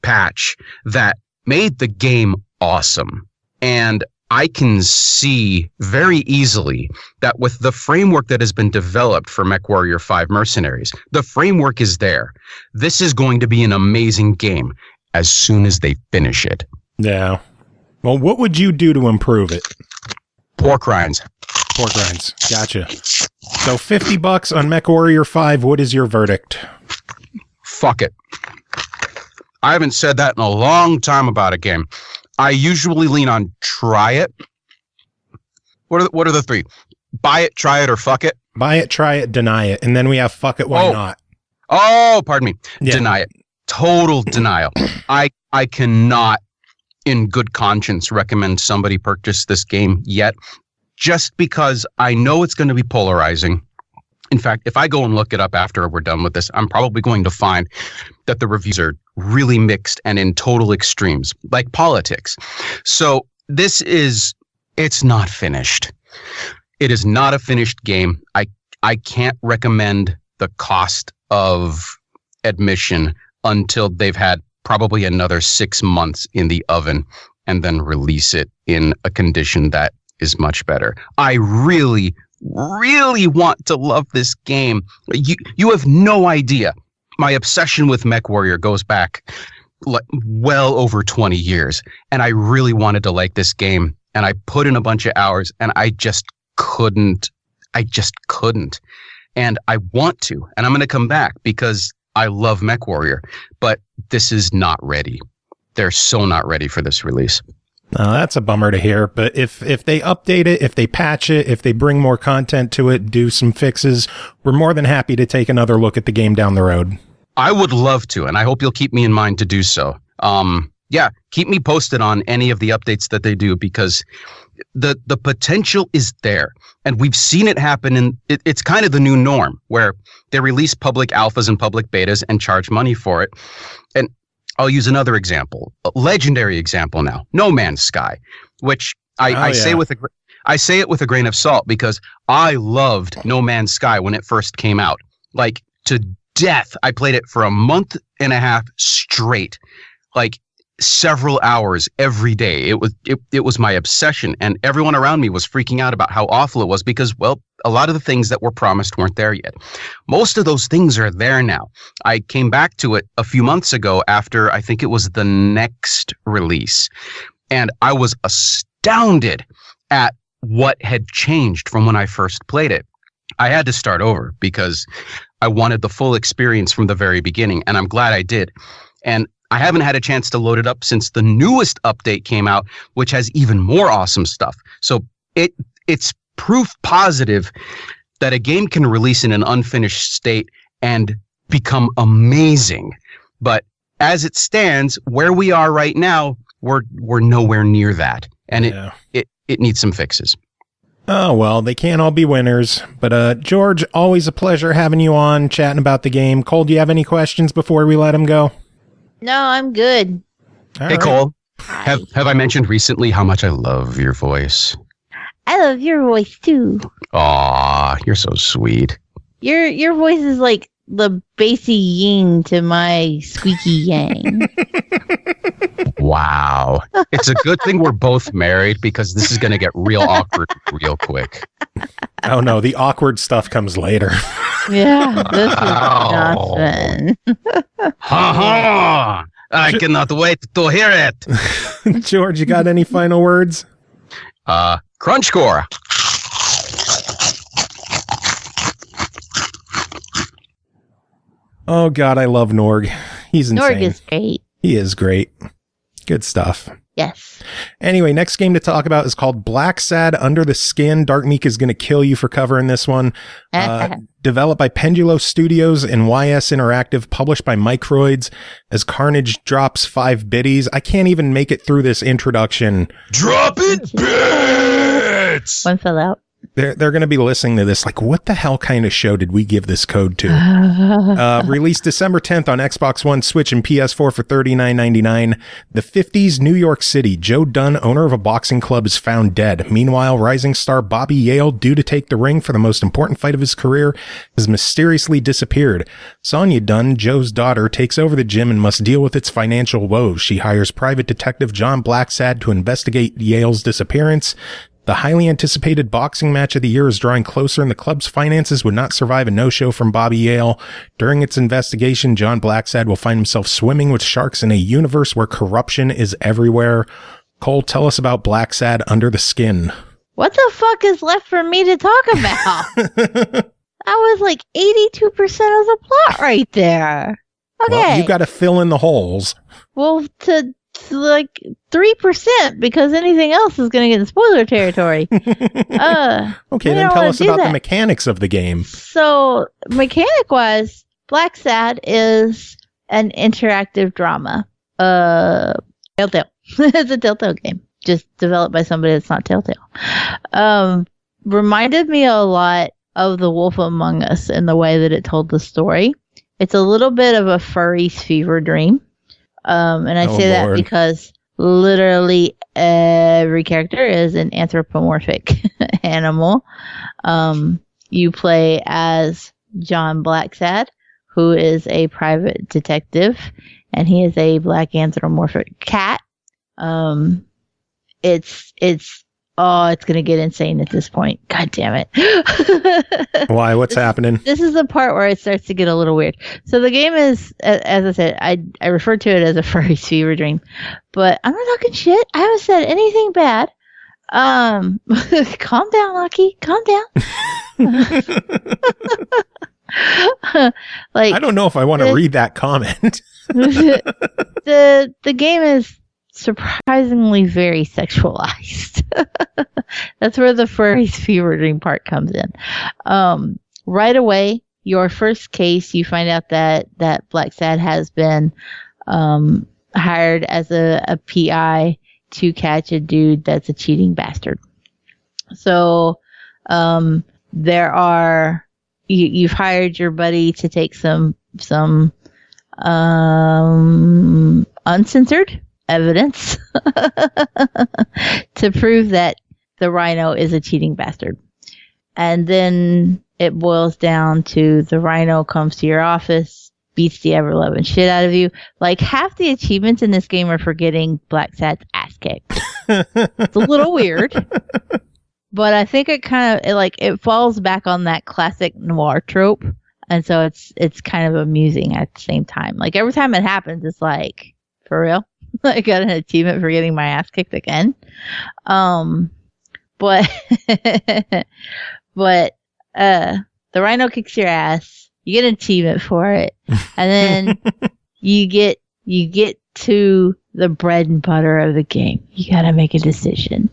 patch that made the game awesome. And I can see very easily that with the framework that has been developed for MechWarrior 5 Mercenaries, the framework is there. This is going to be an amazing game as soon as they finish it. Yeah. Well, what would you do to improve it? Pork rinds. Pork rinds. Gotcha. So $50 on MechWarrior 5. What is your verdict? Fuck it. I haven't said that in a long time about a game. I usually lean on try it. What are the three? Buy it, try it, or fuck it? Buy it, try it, deny it. And then we have fuck it, why not? Oh, pardon me. Yeah. Deny it. Total denial. I cannot, in good conscience, recommend somebody purchase this game yet, just because I know it's going to be polarizing. In fact, if I go and look it up after we're done with this, I'm probably going to find that the reviews are really mixed and in total extremes, like politics. So it's not finished. It is not a finished game. I can't recommend the cost of admission until they've had probably another 6 months in the oven and then release it in a condition that is much better. I really want to love this game. You have no idea. My obsession with MechWarrior goes back well over 20 years, and I really wanted to like this game, and I put in a bunch of hours, and I just couldn't. And I want to, and I'm going to come back because I love MechWarrior, but this is not ready. They're so not ready for this release. That's a bummer to hear, but if they update it, if they patch it, if they bring more content to it, do some fixes, we're more than happy to take another look at the game down the road. I would love to, and I hope you'll keep me in mind to do so. Yeah, keep me posted on any of the updates that they do, because the potential is there, and we've seen it happen, and it's kind of the new norm where they release public alphas and public betas and charge money for it. And I'll use another example, a legendary example now, No Man's Sky, which I say it with a grain of salt, because I loved No Man's Sky when it first came out, like to death. I played it for a month and a half straight, like several hours every day. It was my obsession, and everyone around me was freaking out about how awful it was because, well, a lot of the things that were promised weren't there yet. Most of those things are there now. I came back to it a few months ago after I think it was the next release, and I was astounded at what had changed from when I first played it. I had to start over because I wanted the full experience from the very beginning, and I'm glad I did. And I haven't had a chance to load it up since the newest update came out, which has even more awesome stuff. So it's proof positive that a game can release in an unfinished state and become amazing. But as it stands, where we are right now, we're nowhere near that. And it needs some fixes. Oh, well, they can't all be winners. But George, always a pleasure having you on, chatting about the game. Cole, do you have any questions before we let him go? No, I'm good. Hey, Cole, have I mentioned recently how much I love your voice? I love your voice too. Aw, you're so sweet. Your voice is like the bassy yin to my squeaky yang. Wow. It's a good thing we're both married because this is going to get real awkward real quick. Oh no, the awkward stuff comes later. Yeah, this is nothing. Ha ha! I cannot wait to hear it. George, you got any final words? Crunch core. Oh God, I love Norg. He's insane. Norg is great. He is great. Good stuff. Yes. Anyway, next game to talk about is called Blacksad Under the Skin. Dark Meek is going to kill you for covering this one. Developed by Pendulo Studios and YS Interactive, published by Microids. As Carnage drops 5 biddies. I can't even make it through this introduction. Drop it, bits! One fell out. They're going to be listening to this like, what the hell kind of show did we give this code to? Released December 10th on Xbox One, Switch, and PS4 for $39.99. The 50s New York City. Joe Dunn, owner of a boxing club, is found dead. Meanwhile, rising star Bobby Yale, due to take the ring for the most important fight of his career, has mysteriously disappeared. Sonia Dunn, Joe's daughter, takes over the gym and must deal with its financial woes. She hires private detective John Blacksad to investigate Yale's disappearance. The highly anticipated boxing match of the year is drawing closer, and the club's finances would not survive a no-show from Bobby Yale. During its investigation, John Blacksad will find himself swimming with sharks in a universe where corruption is everywhere. Cole, tell us about Blacksad Under the Skin. What the fuck is left for me to talk about? That was like 82% of the plot right there. Okay. Well, you got to fill in the holes. Well, to like 3% because anything else is going to get in spoiler territory. Okay, then tell us about the mechanics of the game. So, mechanic-wise, Blacksad is an interactive drama. Telltale. It's a Telltale game, just developed by somebody that's not Telltale. Reminded me a lot of The Wolf Among Us in the way that it told the story. It's a little bit of a furry's fever dream. And I say that because literally every character is an anthropomorphic animal. You play as John Blacksad, who is a private detective, and he is a black anthropomorphic cat. It's going to get insane at this point. God damn it. Why? What's happening? This is the part where it starts to get a little weird. So the game is, as I said, I refer to it as a furry's fever dream, but I'm not talking shit. I haven't said anything bad. Calm down, Lucky. Calm down. Like, I don't know if I want to read that comment. The game is surprisingly very sexualized. That's where the furry's fever dream part comes in. Right away, your first case, you find out that Blacksad has been hired as a PI to catch a dude that's a cheating bastard. So you've hired your buddy to take some uncensored evidence to prove that the rhino is a cheating bastard. And then it boils down to the rhino comes to your office, beats the ever-loving shit out of you. Like, half the achievements in this game are for getting Blacksad's ass kicked. It's a little weird, but I think it falls back on that classic noir trope. And so it's kind of amusing at the same time. Like, every time it happens, it's like, for real? I got an achievement for getting my ass kicked again. But the rhino kicks your ass. You get an achievement for it. And then you get to the bread and butter of the game. You got to make a decision.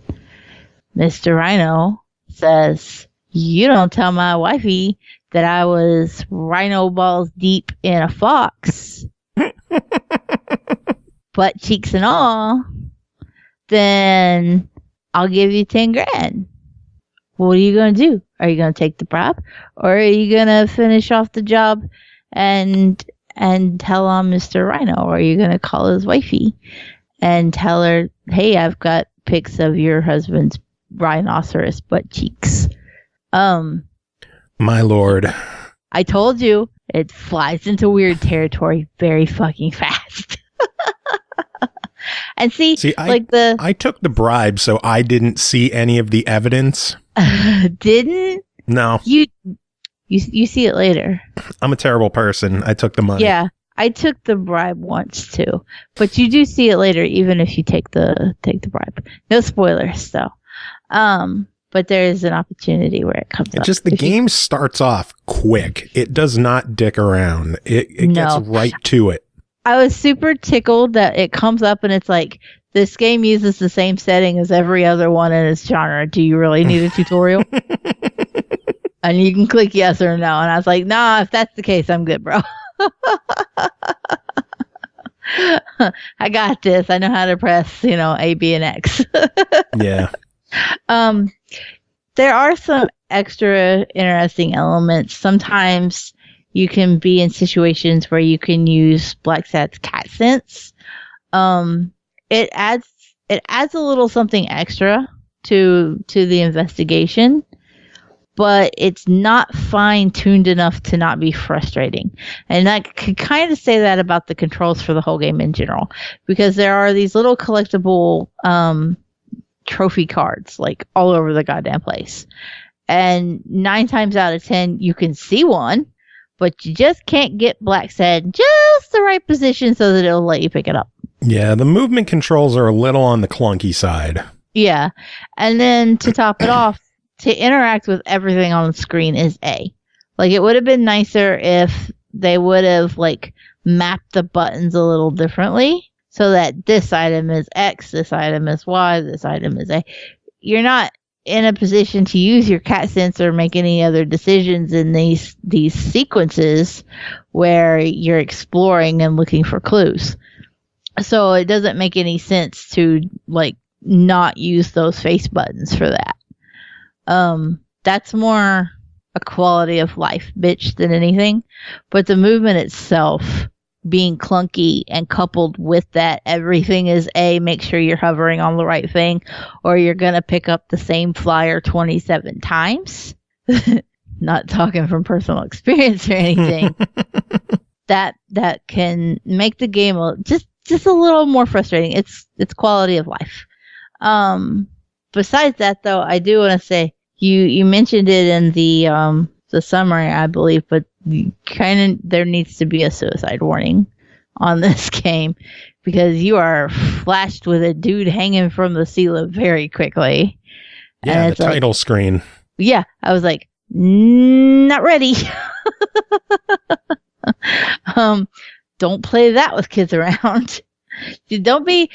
Mr. Rhino says, "You don't tell my wifey that I was rhino balls deep in a fox, butt cheeks and all, then I'll give you 10 grand. What are you going to do? Are you going to take the bribe, or are you going to finish off the job and tell on Mr. Rhino? Or are you going to call his wifey and tell her, hey, I've got pics of your husband's rhinoceros butt cheeks?" My lord. I told you, it flies into weird territory very fucking fast. And see I took the bribe, so I didn't see any of the evidence. Didn't? No. You see it later. I'm a terrible person. I took the money. Yeah, I took the bribe once too, but you do see it later, even if you take the bribe. No spoilers, though. But there is an opportunity where it comes up. Just the game starts off quick. It does not dick around. It gets right to it. I was super tickled that it comes up and it's like, this game uses the same setting as every other one in its genre. Do you really need a tutorial? And you can click yes or no. And I was like, nah, if that's the case, I'm good, bro. I got this. I know how to press, A, B, and X. Yeah. There are some extra interesting elements. Sometimes you can be in situations where you can use Blacksad's cat sense. It adds a little something extra to the investigation, but it's not fine-tuned enough to not be frustrating. And I could kind of say that about the controls for the whole game in general, because there are these little collectible trophy cards like all over the goddamn place. And 9 times out of 10, you can see one, but you just can't get Blacksad in just the right position so that it'll let you pick it up. Yeah, the movement controls are a little on the clunky side. Yeah. And then to top it off, to interact with everything on the screen is A. Like, it would have been nicer if they would have, mapped the buttons a little differently so that this item is X, this item is Y, this item is A. You're not in a position to use your cat sense or make any other decisions in these sequences where you're exploring and looking for clues. So it doesn't make any sense to not use those face buttons for that. That's more a quality of life bitch than anything. But the movement itself being clunky and coupled with that everything is A, make sure you're hovering on the right thing or you're going to pick up the same flyer 27 times. Not talking from personal experience or anything. that can make the game just a little more frustrating. It's quality of life. Besides that, though, I do want to say you mentioned it in the summary, I believe, but there needs to be a suicide warning on this game because you are flashed with a dude hanging from the ceiling very quickly. Yeah, the title screen. Yeah, I was like, not ready. Don't play that with kids around. Don't be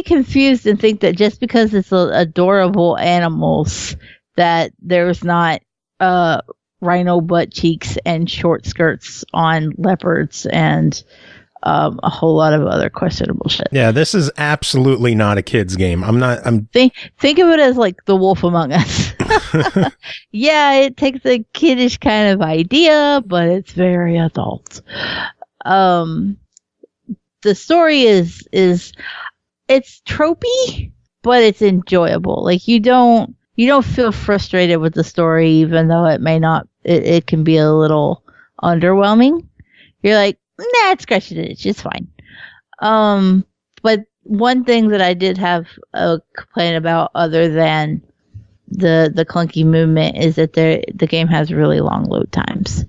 confused and think that just because it's adorable animals that there's not rhino butt cheeks and short skirts on leopards and a whole lot of other questionable shit. Yeah, this is absolutely not a kid's game. Think of it as like The Wolf Among Us. Yeah, it takes a kiddish kind of idea, but it's very adult. The story is it's tropey, but it's enjoyable. Like you don't feel frustrated with the story, even though it may not. It can be a little underwhelming. You're like, nah, it's scratching the itch. It's fine. But one thing that I did have a complaint about, other than the clunky movement, is that the game has really long load times,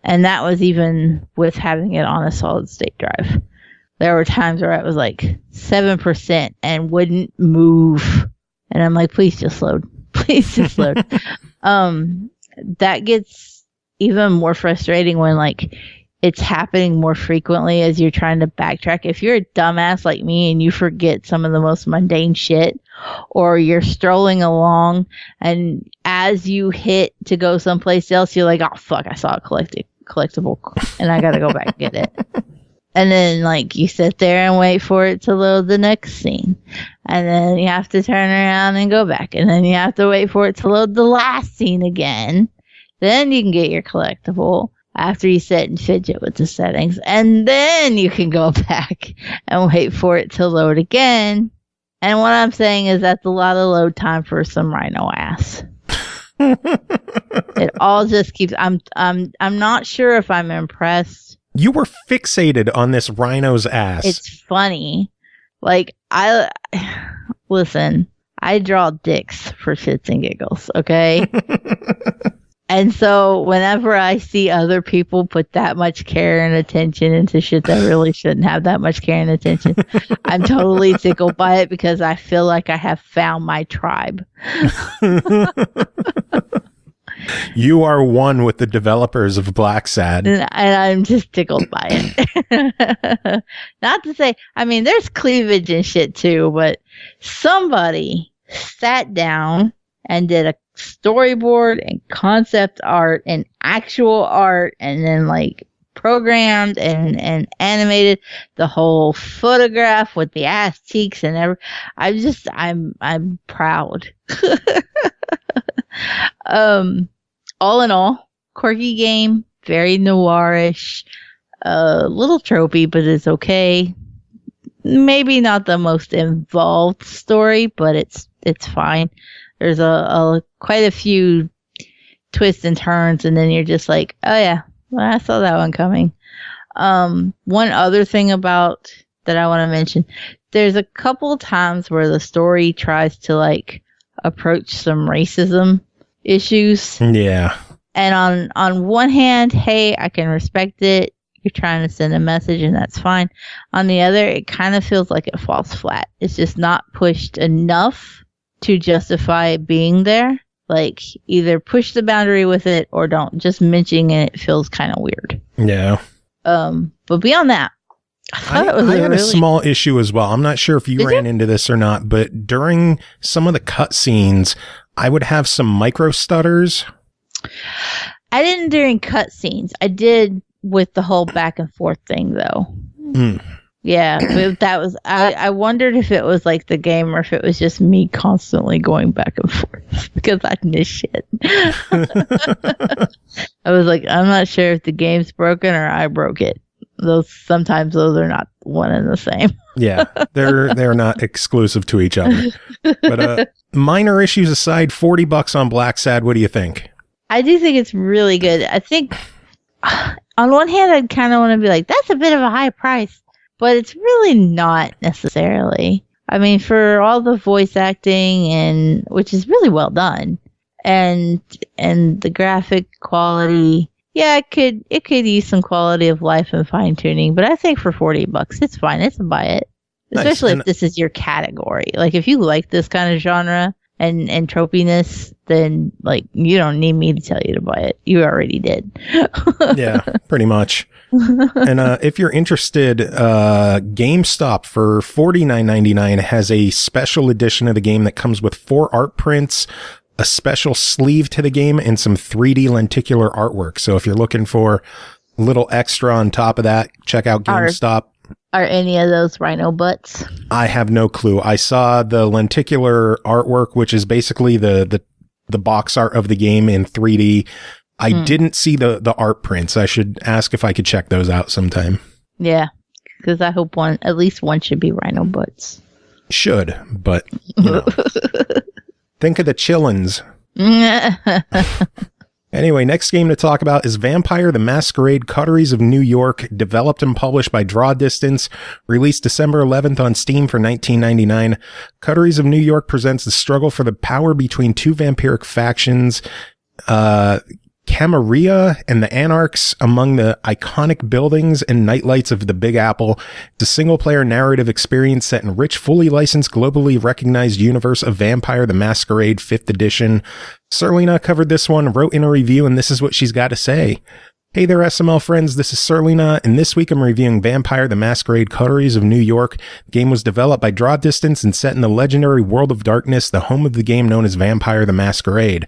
and that was even with having it on a solid state drive. There were times where it was like 7% and wouldn't move, and I'm like, please just load. Please just load. That gets even more frustrating when it's happening more frequently as you're trying to backtrack. If you're a dumbass like me and you forget some of the most mundane shit, or you're strolling along and as you hit to go someplace else, you're like, oh fuck, I saw a collectible and I gotta go back and get it. And then you sit there and wait for it to load the next scene. And then you have to turn around and go back. And then you have to wait for it to load the last scene again. Then you can get your collectible after you sit and fidget with the settings. And then you can go back and wait for it to load again. And what I'm saying is that's a lot of load time for some rhino ass. It all just keeps. I'm not sure if I'm impressed. You were fixated on this rhino's ass. It's funny. Like, listen, I draw dicks for shits and giggles, okay? And so whenever I see other people put that much care and attention into shit that really shouldn't have that much care and attention, I'm totally tickled by it because I feel like I have found my tribe. You are one with the developers of Blacksad. And I'm just tickled by it. Not to say, I mean, there's cleavage and shit too, but somebody sat down and did a storyboard and concept art and actual art and then like programmed and animated the whole photograph with the ass cheeks and I'm proud. All in all, quirky game, very noirish, little tropey, but it's okay. Maybe not the most involved story, but it's fine. There's quite a few twists and turns, and then you're just like, oh yeah, well, I saw that one coming. One other thing about that I want to mention, there's a couple times where the story tries to like approach some racism issues. Yeah. And on one hand, hey, I can respect it. You're trying to send a message and that's fine. On the other, it kind of feels like it falls flat. It's just not pushed enough to justify it being there. Like, either push the boundary with it or don't. Just mentioning it feels kind of weird. Yeah. But beyond that, I had a small issue as well. I'm not sure if you ran into this or not, but during some of the cutscenes, I would have some micro stutters. I didn't during cutscenes. I did with the whole back and forth thing, though. Yeah, but that was. I wondered if it was like the game or if it was just me constantly going back and forth because I miss shit. I was like, I'm not sure if the game's broken or I broke it. Sometimes those are not one and the same. Yeah, they're not exclusive to each other. But minor issues aside, $40 on Blacksad. What do you think? I do think it's really good. I think on one hand, I'd kind of want to be like, that's a bit of a high price. But it's really not necessarily. I mean, for all the voice acting which is really well done, and the graphic quality, yeah, it could use some quality of life and fine tuning. But I think for $40, it's fine. It's a buy it, especially if this is your category. Like if you like this kind of genre and tropiness, then like you don't need me to tell you to buy it. You already did. Yeah, pretty much. And if you're interested, GameStop for $49.99 has a special edition of the game that comes with 4 art prints, a special sleeve to the game, and some 3D lenticular artwork. So if you're looking for a little extra on top of that, check out GameStop. Are any of those rhino butts? I have no clue. I saw the lenticular artwork, which is basically the box art of the game in 3D. I didn't see the art prints. I should ask if I could check those out sometime. Yeah, because I hope at least one should be rhino butts. Should, but you know. Think of the chillins. Anyway, next game to talk about is Vampire the Masquerade Coteries of New York, developed and published by Draw Distance, released December 11th on Steam for $19.99. Coteries of New York presents the struggle for the power between two vampiric factions, Camarilla and the Anarchs among the iconic buildings and nightlights of the Big Apple. It's a single-player narrative experience set in rich, fully licensed, globally recognized universe of Vampire the Masquerade 5th edition. Surlyna covered this one, wrote in a review, and this is what she's got to say. Hey there, SML friends, this is Surlyna, and this week I'm reviewing Vampire the Masquerade Coteries of New York. The game was developed by Draw Distance and set in the legendary World of Darkness, the home of the game known as Vampire the Masquerade,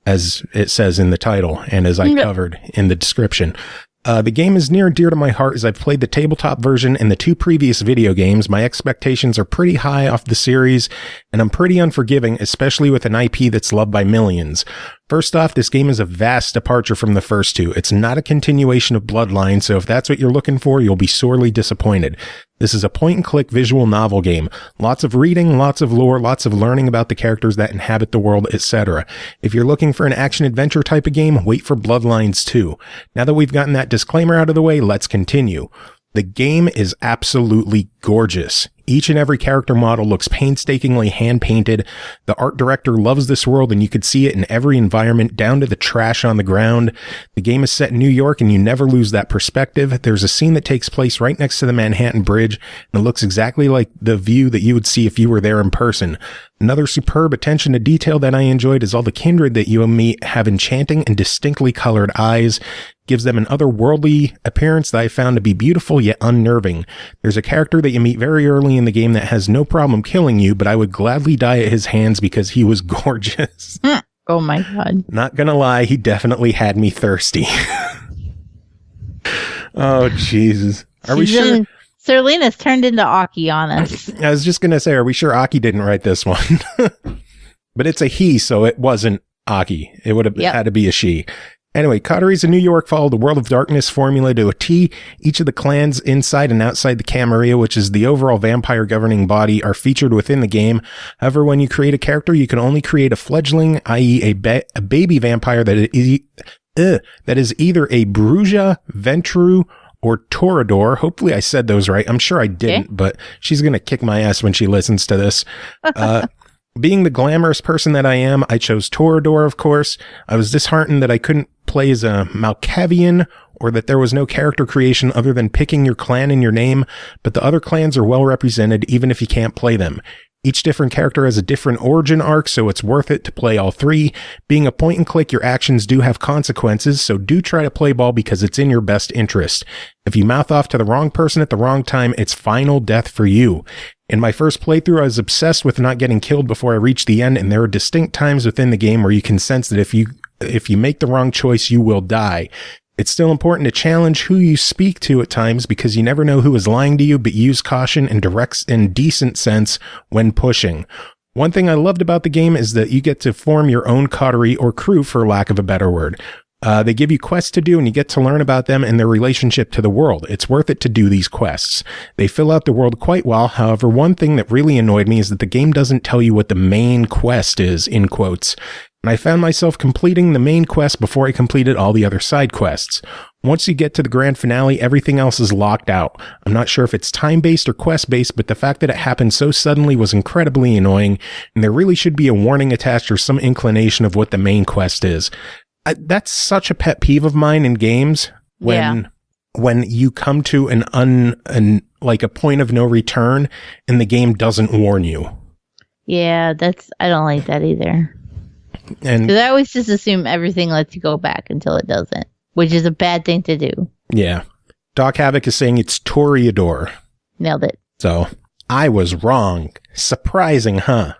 as it says in the title and as I covered in the description. The game is near and dear to my heart as I've played the tabletop version and the 2 previous video games. My expectations are pretty high off the series, and I'm pretty unforgiving, especially with an IP that's loved by millions. First off, this game is a vast departure from the first 2. It's not a continuation of Bloodline, so if that's what you're looking for, you'll be sorely disappointed. This is a point-and-click visual novel game. Lots of reading, lots of lore, lots of learning about the characters that inhabit the world, etc. If you're looking for an action-adventure type of game, wait for Bloodlines 2. Now that we've gotten that disclaimer out of the way, let's continue. The game is absolutely gorgeous. Each and every character model looks painstakingly hand-painted. The art director loves this world, and you could see it in every environment, down to the trash on the ground. The game is set in New York, and you never lose that perspective. There's a scene that takes place right next to the Manhattan Bridge, and it looks exactly like the view that you would see if you were there in person. Another superb attention to detail that I enjoyed is all the kindred that you meet have enchanting and distinctly colored eyes. Gives them an otherworldly appearance that I found to be beautiful yet unnerving. There's a character that you meet very early in the game that has no problem killing you, but I would gladly die at his hands because he was gorgeous. Oh my god. Not gonna lie, he definitely had me thirsty. Oh, Jesus. Are we sure? Surlyna's turned into Aki on us. I was just gonna say, are we sure Aki didn't write this one? But it's a he, so it wasn't Aki. It would have had to be a she. Anyway, Coteries of New York follow the World of Darkness formula to a T. Each of the clans inside and outside the Camarilla, which is the overall vampire governing body, are featured within the game. However, when you create a character, you can only create a fledgling, i.e. a baby vampire that is either a Bruja, Ventru, or Toreador. Hopefully I said those right. I'm sure I didn't, but she's going to kick my ass when she listens to this. Being the glamorous person that I am, I chose Toreador, of course. I was disheartened that I couldn't play as a Malkavian, or that there was no character creation other than picking your clan and your name, but the other clans are well represented even if you can't play them. Each different character has a different origin arc, so it's worth it to play all three. Being a point and click, your actions do have consequences, so do try to play ball because it's in your best interest. If you mouth off to the wrong person at the wrong time, it's final death for you. In my first playthrough, I was obsessed with not getting killed before I reached the end, and there are distinct times within the game where you can sense that if you make the wrong choice, you will die. It's still important to challenge who you speak to at times because you never know who is lying to you, but use caution and directs in decent sense when pushing. One thing I loved about the game is that you get to form your own coterie or crew, for lack of a better word. They give you quests to do and you get to learn about them and their relationship to the world. It's worth it to do these quests. They fill out the world quite well. However, one thing that really annoyed me is that the game doesn't tell you what the main quest is, in quotes. And I found myself completing the main quest before I completed all the other side quests. Once you get to the grand finale, everything else is locked out. I'm not sure if it's time-based or quest-based, but the fact that it happened so suddenly was incredibly annoying, and there really should be a warning attached or some inclination of what the main quest is. That's such a pet peeve of mine in games when you come to like a point of no return and the game doesn't warn you. Yeah, I don't like that either. And I always just assume everything lets you go back until it doesn't, which is a bad thing to do. Yeah. Doc Havoc is saying it's Toreador. Nailed it. So I was wrong. Surprising, huh?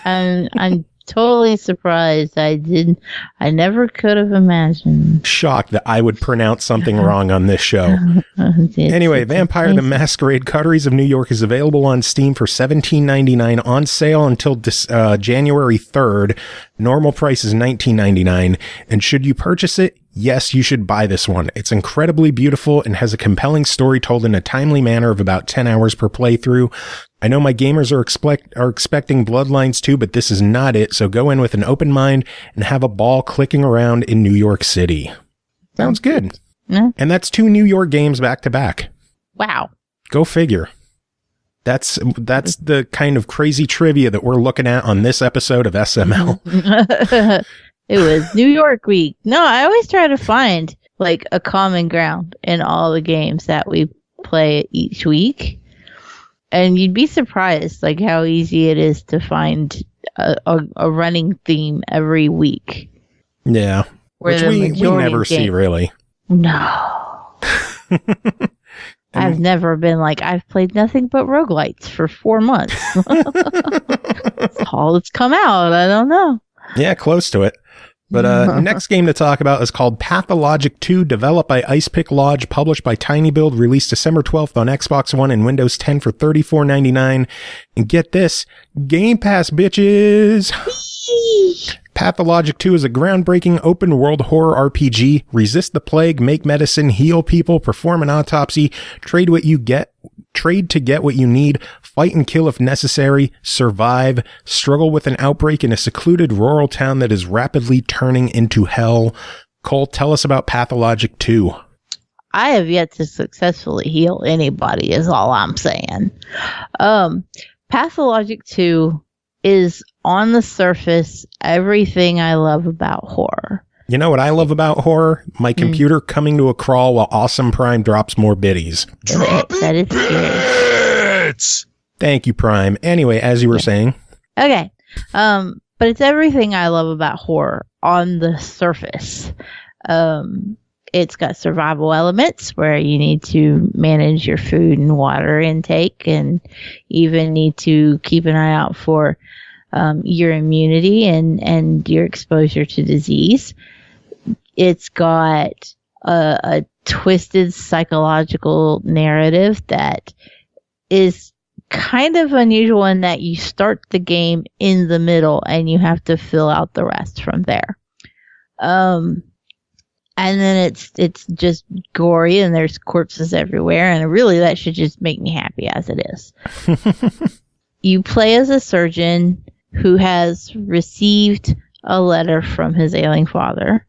I'm totally surprised. I never could have imagined. Shocked that I would pronounce something wrong on this show. Anyway, Vampire the Masquerade Coteries of New York is available on Steam for $17.99 on sale until January 3rd. Normal price is $19.99. And should you purchase it, yes, you should buy this one. It's incredibly beautiful and has a compelling story told in a timely manner of about 10 hours per playthrough. I know my gamers are expecting Bloodlines 2, but this is not it, so go in with an open mind and have a ball clicking around in New York City. Sounds good. Yeah. And that's 2 New York games back to back. Wow. Go figure. That's the kind of crazy trivia that we're looking at on this episode of SML. It was New York week. No, I always try to find like a common ground in all the games that we play each week. And you'd be surprised like how easy it is to find a running theme every week. Yeah. Which we never see really. No. I've never been like, I've played nothing but roguelites for 4 months. That's all that's come out. I don't know. Yeah, close to it. But next game to talk about is called Pathologic 2, developed by Icepick Lodge, published by tinyBuild, released December 12th on Xbox One and Windows 10 for $34.99. And get this, Game Pass, bitches! Pathologic 2 is a groundbreaking open-world horror RPG. Resist the plague, make medicine, heal people, perform an autopsy, trade to get what you need, fight and kill if necessary, survive, struggle with an outbreak in a secluded rural town that is rapidly turning into hell. Cole, tell us about Pathologic 2. I have yet to successfully heal anybody, is all I'm saying. Pathologic 2 is on the surface everything I love about horror. You know what I love about horror? My computer coming to a crawl while Awesome Prime drops more biddies. That is scary. Thank you, Prime. Anyway, as you were saying. Okay. But it's everything I love about horror on the surface. It's got survival elements where you need to manage your food and water intake, and even need to keep an eye out for your immunity and your exposure to disease. It's got a twisted psychological narrative that is kind of unusual in that you start the game in the middle and you have to fill out the rest from there. And then it's just gory and there's corpses everywhere, and really that should just make me happy as it is. You play as a surgeon who has received a letter from his ailing father,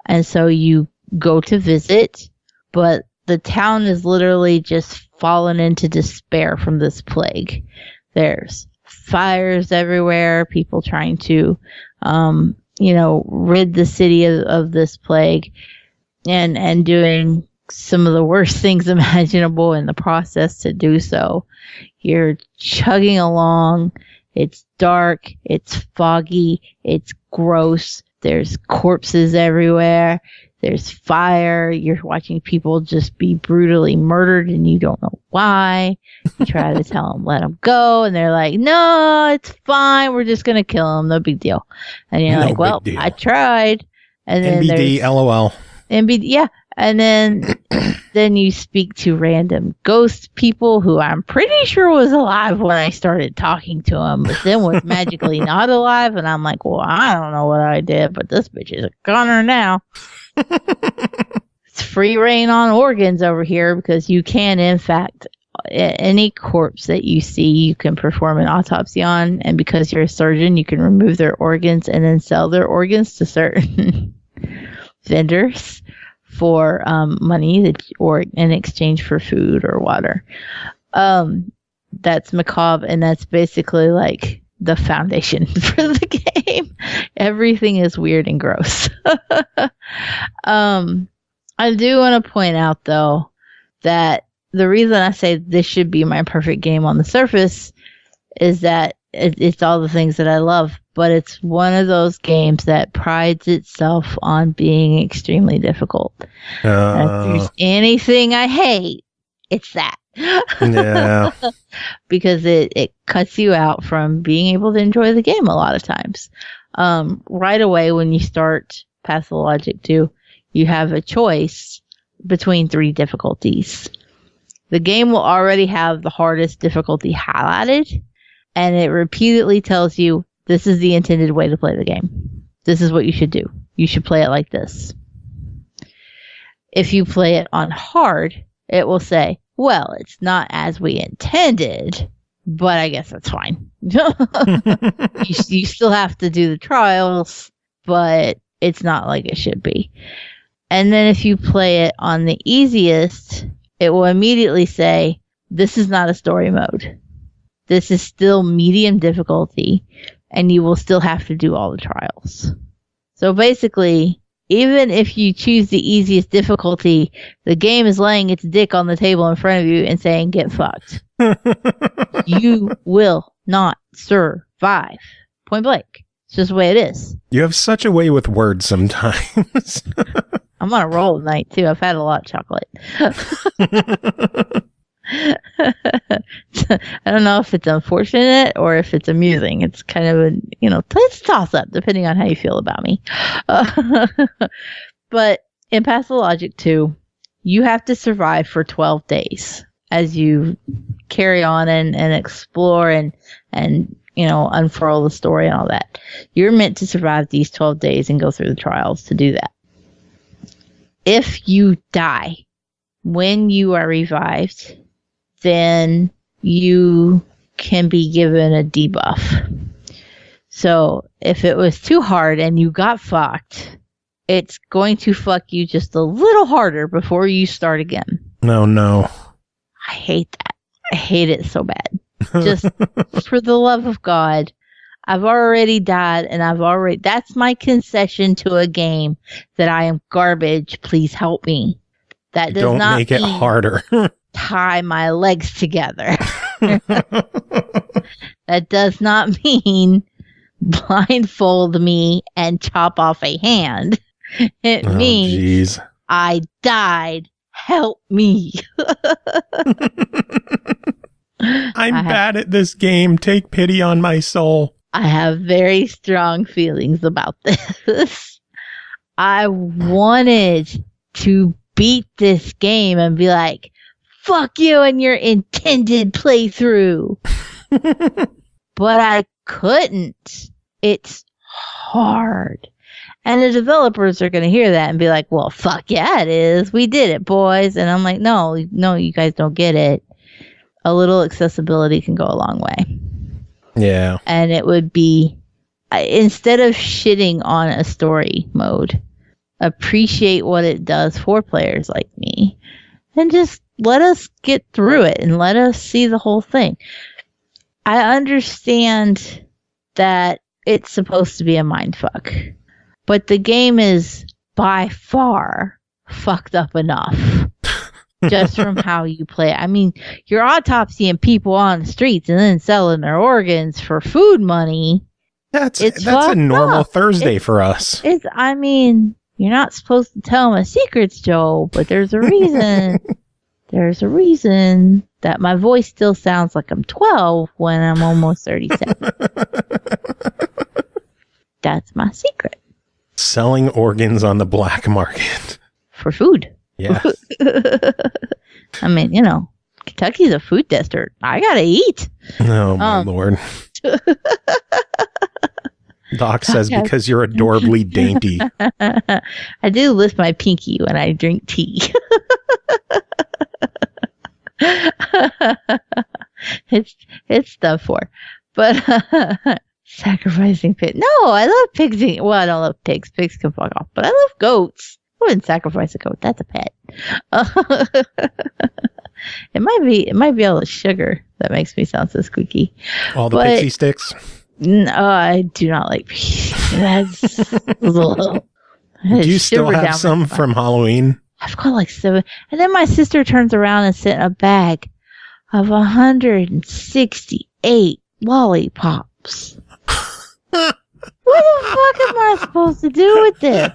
and so you go to visit, but the town is literally just fallen into despair from this plague. There's fires everywhere, people trying to rid the city of this plague, and doing some of the worst things imaginable in the process to do so. You're chugging along. It's dark. It's foggy. It's gross. There's corpses everywhere. There's fire. You're watching people just be brutally murdered and you don't know why. You try to tell them, let them go. And they're like, no, it's fine. We're just going to kill them. No big deal. And you're like, well, I tried. And then NBD, LOL. NBD, yeah. And then you speak to random ghost people who I'm pretty sure was alive when I started talking to them, but then was magically not alive. And I'm like, well, I don't know what I did, but this bitch is a gunner now. It's free reign on organs over here, because you can, in fact, any corpse that you see, you can perform an autopsy on. And because you're a surgeon, you can remove their organs and then sell their organs to certain vendors for money or in exchange for food or water. That's macabre, and that's basically like the foundation for the game. Everything is weird and gross. I do want to point out, though, that the reason I say this should be my perfect game on the surface is that it's all the things that I love, but it's one of those games that prides itself on being extremely difficult. And if there's anything I hate, it's that. Yeah. Because it cuts you out from being able to enjoy the game a lot of times. Right away when you start Pathologic 2, you have a choice between 3 difficulties. The game will already have the hardest difficulty highlighted, and it repeatedly tells you, this is the intended way to play the game. This is what you should do. You should play it like this. If you play it on hard, it will say, well, it's not as we intended, but I guess that's fine. You still have to do the trials, but it's not like it should be. And then if you play it on the easiest, it will immediately say, this is not a story mode. This is still medium difficulty, and you will still have to do all the trials. So basically, even if you choose the easiest difficulty, the game is laying its dick on the table in front of you and saying, get fucked. You will not survive. Point blank. It's just the way it is. You have such a way with words sometimes. I'm on a roll tonight, too. I've had a lot of chocolate. I don't know if it's unfortunate or if it's amusing. It's kind of it's a toss-up, depending on how you feel about me. But in Pathologic 2, you have to survive for 12 days as you carry on and explore and unfurl the story and all that. You're meant to survive these 12 days and go through the trials to do that. If you die when you are revived, then you can be given a debuff. So if it was too hard and you got fucked, it's going to fuck you just a little harder before you start again. No. I hate that. I hate it so bad. Just for the love of God, I've already died, and that's my concession to a game that I am garbage. Please help me. That does Don't not make it harder. tie my legs together. That does not mean blindfold me and chop off a hand. It means I died. Help me. I'm bad at this game. Take pity on my soul. I have very strong feelings about this. I wanted to beat this game and be like, fuck you and your intended playthrough. But I couldn't. It's hard. And the developers are going to hear that and be like, well, fuck yeah, it is. We did it, boys. And I'm like, no, you guys don't get it. A little accessibility can go a long way. Yeah. And it would be, instead of shitting on a story mode, appreciate what it does for players like me. And just let us get through it and let us see the whole thing. I understand that it's supposed to be a mindfuck. But the game is by far fucked up enough just from how you play it. I mean, you're autopsying people on the streets and then selling their organs for food money. That's a normal Thursday for us. I mean, you're not supposed to tell my secrets, Joe, but there's a reason. There's a reason that my voice still sounds like I'm 12 when I'm almost 37. That's my secret. Selling organs on the black market. For food. Yeah. I mean, Kentucky's a food desert. I gotta eat. Oh, my Lord. Doc says because you're adorably dainty. I do lift my pinky when I drink tea. It's done for. But sacrificing pigs. No, I love pigs. Well, I don't love pigs. Pigs can fuck off. But I love goats. I wouldn't sacrifice a goat. That's a pet. It might be all the sugar that makes me sound so squeaky. All the pixie sticks? No, I do not like that's Do you still have some from Halloween? I've got like 7. And then my sister turns around and sent a bag of 168 lollipops. What the fuck am I supposed to do with this?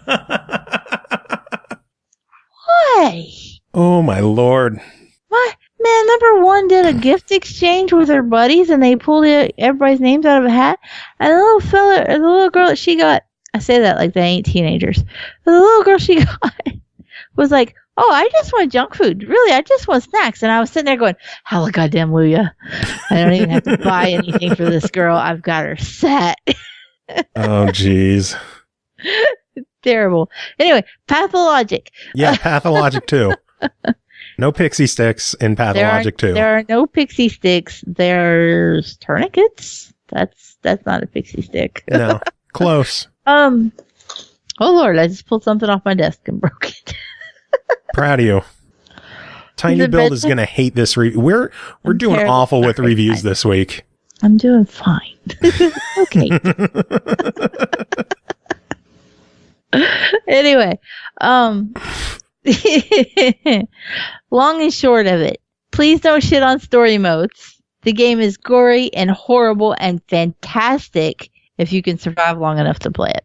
Why? Oh my Lord. What? Man, number 1 did a gift exchange with her buddies and they pulled everybody's names out of a hat. And the little girl that she got, I say that like they ain't teenagers. But the little girl she got was like, oh, I just want junk food. Really, I just want snacks. And I was sitting there going, hella goddamn Luya. I don't even have to buy anything for this girl. I've got her set. Oh, jeez. Terrible. Anyway, Pathologic. Yeah, Pathologic 2. No pixie sticks in Pathologic 2. There are no pixie sticks. There's tourniquets. That's not a pixie stick. No, close. Oh Lord, I just pulled something off my desk and broke it. Proud of you. tinyBuild is going to hate this We're doing awful with reviews this week. I'm doing fine. Okay. Anyway, long and short of it, please don't shit on story modes. The game is gory and horrible and fantastic if you can survive long enough to play it.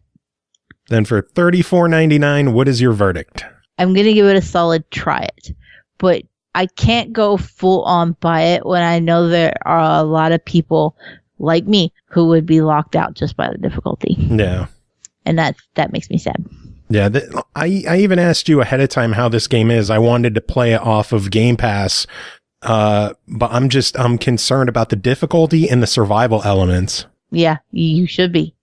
Then for $34.99, what is your verdict? I'm going to give it a solid try it. But I can't go full on buy it when I know there are a lot of people like me who would be locked out just by the difficulty. Yeah. And that makes me sad. Yeah, I even asked you ahead of time how this game is. I wanted to play it off of Game Pass, but I'm concerned about the difficulty and the survival elements. Yeah, you should be.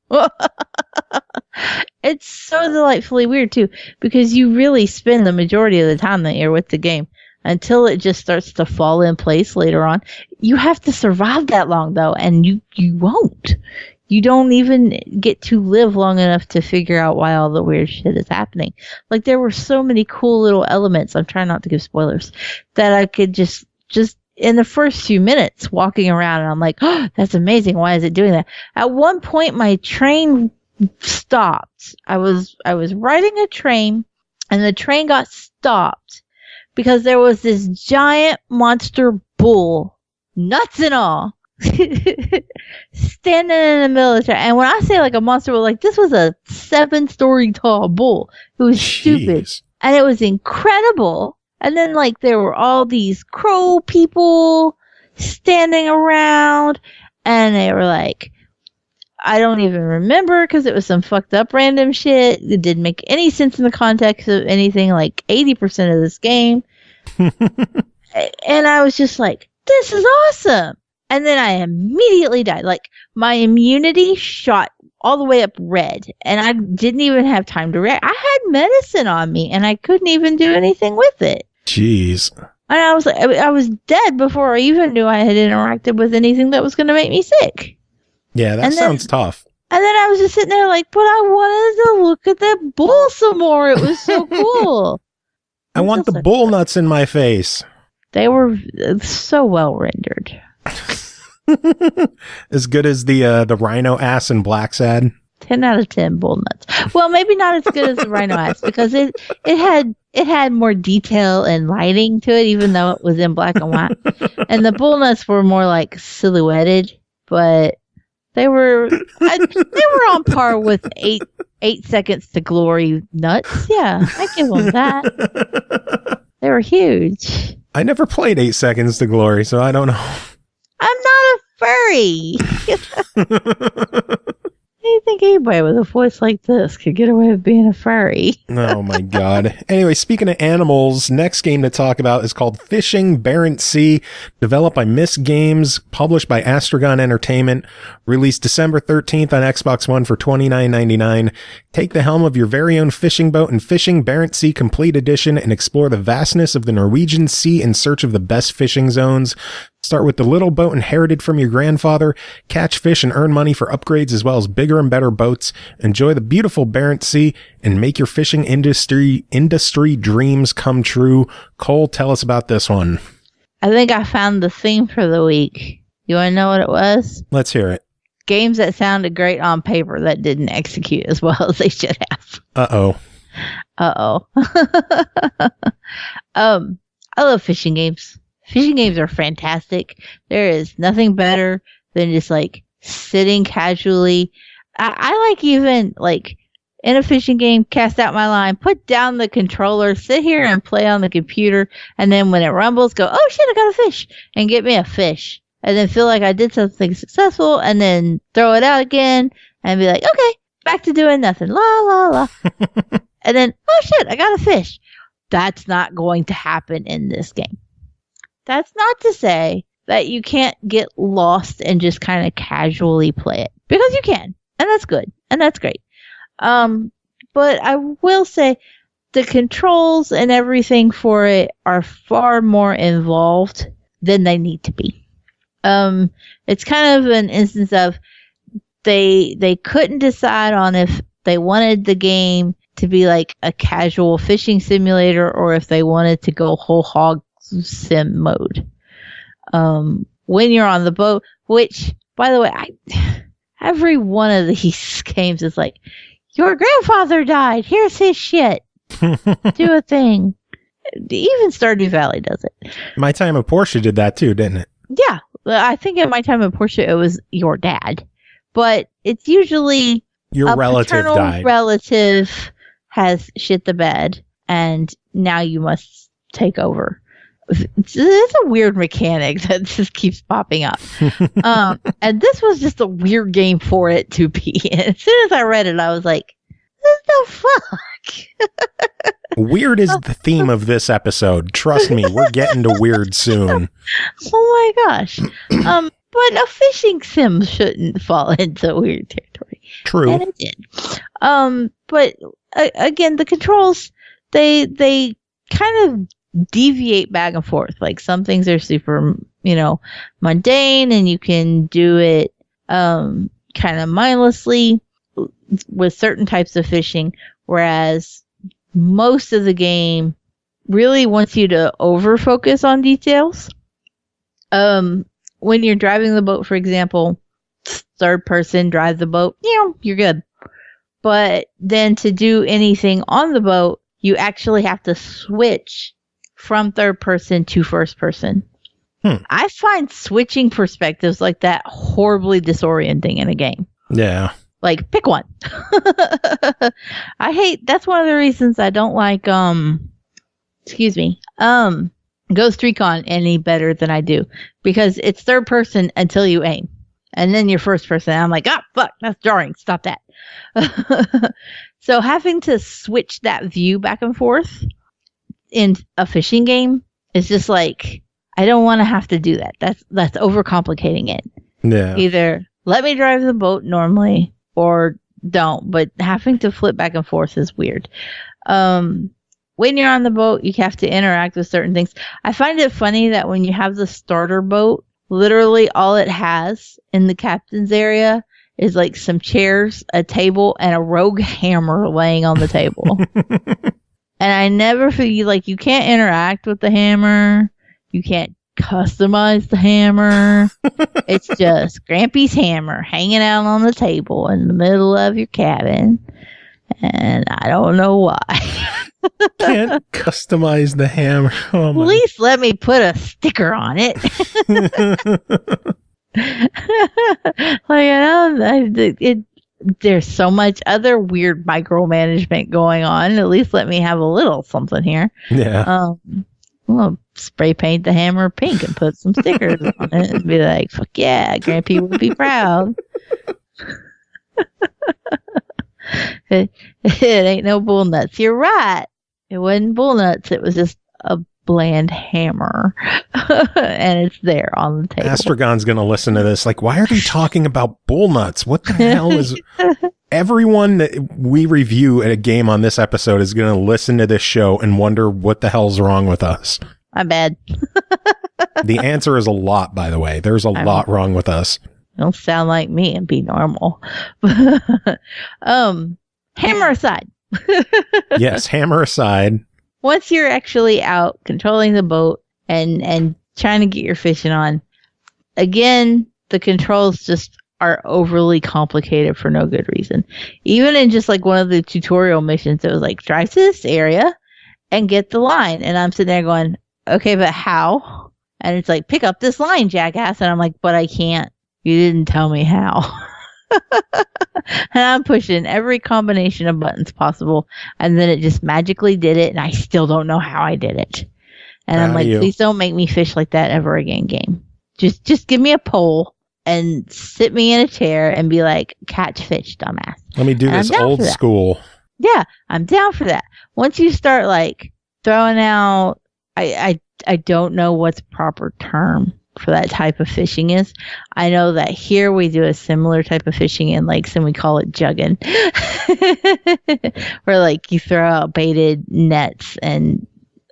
It's so delightfully weird too, because you really spend the majority of the time that you're with the game until it just starts to fall in place later on. You have to survive that long though, and you won't. you don't even get to live long enough to figure out why all the weird shit is happening. Like, there were so many cool little elements, I'm trying not to give spoilers, that I could just in the first few minutes walking around, and I'm like, oh, that's amazing. Why is it doing that? At one point, my train stopped. I was riding a train, and the train got stopped because there was this giant monster bull, nuts and all, standing in the middle of the train. And when I say like a monster bull, like, this was a 7-story tall bull. It was stupid. And it was incredible. And then, like, there were all these crow people standing around, and they were like, I don't even remember because it was some fucked up random shit. It didn't make any sense in the context of anything, like 80% of this game. And I was just like, this is awesome. And then I immediately died. Like, my immunity shot all the way up red, and I didn't even have time to react. I had medicine on me, and I couldn't even do anything with it. Jeez. And I was like, I was dead before I even knew I had interacted with anything that was going to make me sick. Yeah, that sounds tough. And then I was just sitting there like, but I wanted to look at that bull some more. It was so cool. I want the bull nuts in my face. They were so well rendered. As good as the rhino ass in Blacksad. 10 out of 10 bull nuts. Well, maybe not as good as the rhino ass, because it had more detail and lighting to it, even though it was in black and white. And the bull nuts were more like silhouetted, but they were on par with 8 seconds to glory nuts. Yeah, I give them that. They were huge. I never played 8 Seconds to Glory, so I don't know. I'm not a furry. I think anybody with a voice like this could get away with being a furry. Oh my god. Anyway, speaking of animals, next game to talk about is called Fishing Barents Sea, developed by Misc Games, published by Astragon Entertainment, released December 13th on Xbox One for $29.99. Take the helm of your very own fishing boat in Fishing Barents Sea Complete Edition and explore the vastness of the Norwegian Sea in search of the best fishing zones. Start with the little boat inherited from your grandfather, catch fish and earn money for upgrades as well as bigger and better boats. Enjoy the beautiful Barents Sea and make your fishing industry dreams come true. Cole, tell us about this one. I think I found the theme for the week. You want to know what it was? Let's hear it. Games that sounded great on paper that didn't execute as well as they should have. Uh-oh. I love fishing games. Fishing games are fantastic. There is nothing better than just like sitting casually. I like even like in a fishing game, cast out my line, put down the controller, sit here and play on the computer. And then when it rumbles, go, oh shit, I got a fish, and get me a fish. And then feel like I did something successful and then throw it out again and be like, okay, back to doing nothing. La, la, la. And then, oh shit, I got a fish. That's not going to happen in this game. That's not to say that you can't get lost and just kind of casually play it, because you can, and that's good, and that's great. But I will say the controls and everything for it are far more involved than they need to be. It's kind of an instance of they couldn't decide on if they wanted the game to be like a casual fishing simulator or if they wanted to go whole hog sim mode. When you're on the boat, which, by the way, every one of these games is like, your grandfather died, here's his shit. Do a thing. Even Stardew Valley does it. My Time at Portia did that too, didn't it? Yeah. I think at My Time at Portia it was your dad. But it's usually your relative died. Relative has shit the bed and now you must take over. It's a weird mechanic that just keeps popping up. And this was just a weird game for it to be. And as soon as I read it, I was like, what the fuck? Weird is the theme of this episode. Trust me, we're getting to weird soon. Oh my gosh. But a fishing sim shouldn't fall into weird territory. True. And it did. But again, the controls, they kind of deviate back and forth. Like some things are super, mundane and you can do it kind of mindlessly with certain types of fishing, whereas most of the game really wants you to over focus on details. When you're driving the boat, for example, third person drive the boat, you're good. But then to do anything on the boat, you actually have to switch from third person to first person. I find switching perspectives like that horribly disorienting in a game. Yeah. Like, pick one. That's one of the reasons I don't like, Ghost Recon any better than I do. Because it's third person until you aim. And then you're first person. And I'm like, fuck, that's jarring. Stop that. So having to switch that view back and forth in a fishing game is just like, I don't want to have to do that. That's overcomplicating it. Yeah. Either let me drive the boat normally or don't, but having to flip back and forth is weird. When you're on the boat, you have to interact with certain things. I find it funny that when you have the starter boat, literally all it has in the captain's area is like some chairs, a table, and a rogue hammer laying on the table. And I never feel like you can't interact with the hammer. You can't customize the hammer. It's just Grampy's hammer hanging out on the table in the middle of your cabin. And I don't know why. Can't customize the hammer. Oh, at least let me put a sticker on it. There's so much other weird micromanagement going on. At least let me have a little something here. Yeah. Well, spray paint the hammer pink and put some stickers on it and be like, fuck yeah, Grampy would be proud. It ain't no bull nuts. You're right. It wasn't bull nuts. It was just a bland hammer. And it's there on the table. Astragon's going to listen to this. Like, why are they talking about bull nuts? What the hell is... Everyone that we review at a game on this episode is going to listen to this show and wonder what the hell's wrong with us. My bad. The answer is a lot, by the way. There's a lot wrong with us. Don't sound like me and be normal. Hammer aside. Yes, hammer aside. Once you're actually out controlling the boat and trying to get your fishing on, again, the controls just are overly complicated for no good reason. Even in just like one of the tutorial missions, it was like, drive to this area and get the line. And I'm sitting there going, okay, but how? And it's like, pick up this line, jackass. And I'm like, but I can't. You didn't tell me how. And I'm pushing every combination of buttons possible. And then it just magically did it. And I still don't know how I did it. And I'm like, please don't make me fish like that ever again, game. Just give me a pole and sit me in a chair and be like, catch fish, dumbass. Let me do this old school. Yeah, I'm down for that. Once you start like throwing out, I don't know what's proper term for that type of fishing is. I know that here we do a similar type of fishing in lakes and we call it jugging. Where like you throw out baited nets and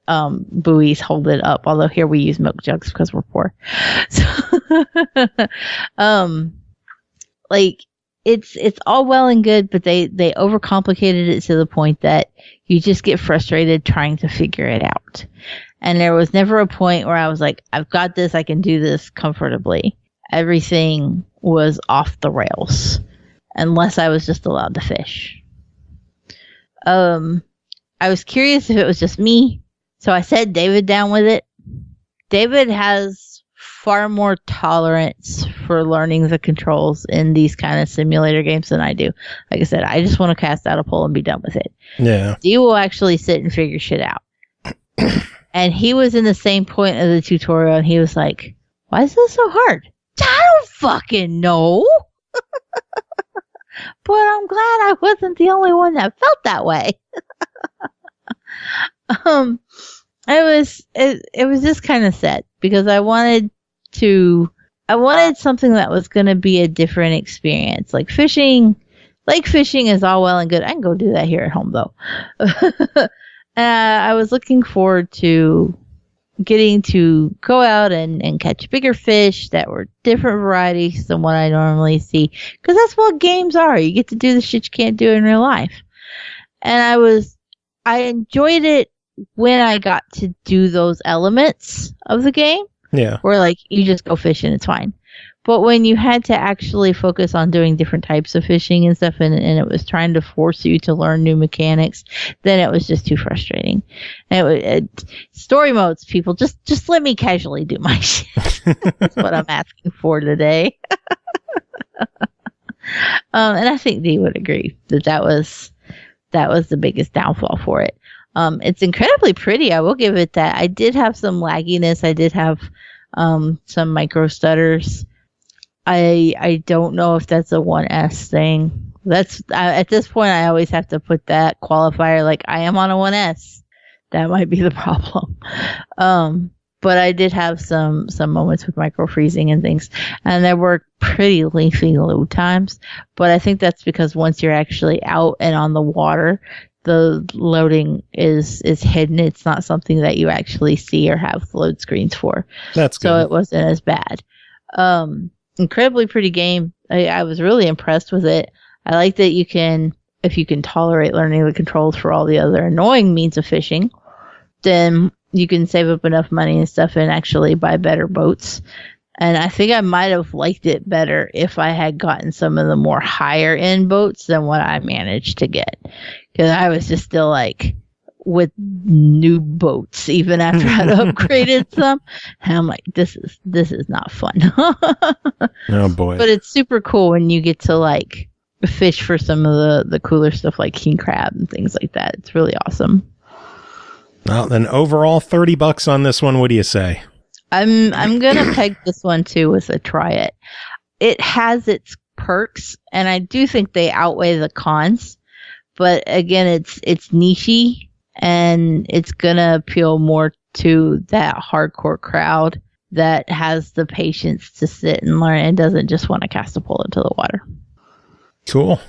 buoys hold it up, although here we use milk jugs because we're poor. So like it's all well and good, but they overcomplicated it to the point that you just get frustrated trying to figure it out. And there was never a point where I was like, I've got this, I can do this comfortably. Everything was off the rails unless I was just allowed to fish. I was curious if it was just me, so I set David down with it. David has far more tolerance for learning the controls in these kind of simulator games than I do. Like I said, I just want to cast out a pole and be done with it. Yeah. D will actually sit and figure shit out. And he was in the same point of the tutorial and he was like, why is this so hard? I don't fucking know. But I'm glad I wasn't the only one that felt that way. It was just kind of sad because I wanted something that was going to be a different experience. Like fishing is all well and good. I can go do that here at home though. I was looking forward to getting to go out and catch bigger fish that were different varieties than what I normally see. Because that's what games are. You get to do the shit you can't do in real life. And I enjoyed it when I got to do those elements of the game. Yeah. Where like you just go fishing, it's fine. But when you had to actually focus on doing different types of fishing and stuff, and it was trying to force you to learn new mechanics, then it was just too frustrating. And story modes, people, just let me casually do my shit. That's what I'm asking for today. And I think Dee would agree that was the biggest downfall for it. It's incredibly pretty. I will give it that. I did have some lagginess. I did have some micro stutters. I don't know if that's a 1S thing. That's at this point I always have to put that qualifier like I am on a 1S. That might be the problem. But I did have some moments with micro freezing and things, and there were pretty lengthy load times. But I think that's because once you're actually out and on the water, the loading is hidden. It's not something that you actually see or have load screens for. That's good. So it wasn't as bad. Incredibly pretty game. I was really impressed with it. I like that if you can tolerate learning the controls for all the other annoying means of fishing, then you can save up enough money and stuff and actually buy better boats. And I think I might have liked it better if I had gotten some of the more higher end boats than what I managed to get. Because I was just still like with new boats even after I'd upgraded some. And I'm like, this is not fun. Oh boy. But it's super cool when you get to like fish for some of the cooler stuff like king crab and things like that. It's really awesome. Well, then overall $30 on this one. What do you say? I'm gonna peg this one too with a try it. It has its perks, and I do think they outweigh the cons. But again, it's nichey, and it's gonna appeal more to that hardcore crowd that has the patience to sit and learn and doesn't just want to cast a pole into the water. Cool.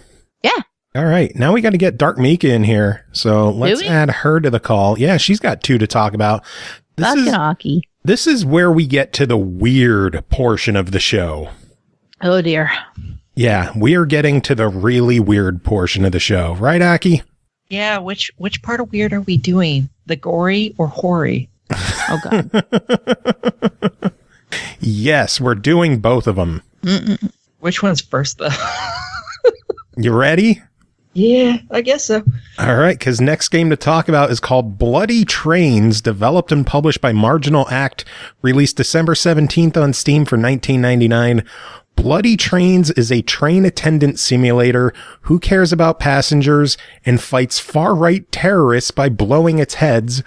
Yeah. All right. Now we got to get Dark Mika in here. So let's add her to the call. Yeah, she's got 2 to talk about. This is where we get to the weird portion of the show. Oh, dear. Yeah, we are getting to the really weird portion of the show. Right, Aki? Yeah, which part of weird are we doing? The gory or hoary? Oh, God. Yes, we're doing both of them. Mm-mm. Which one's first, though? You ready? Yeah, I guess so. All right, because next game to talk about is called Bloody Trains, developed and published by Marginal Act, released December 17th on Steam for $19.99. Bloody Trains is a train attendant simulator who cares about passengers and fights far-right terrorists by blowing its heads.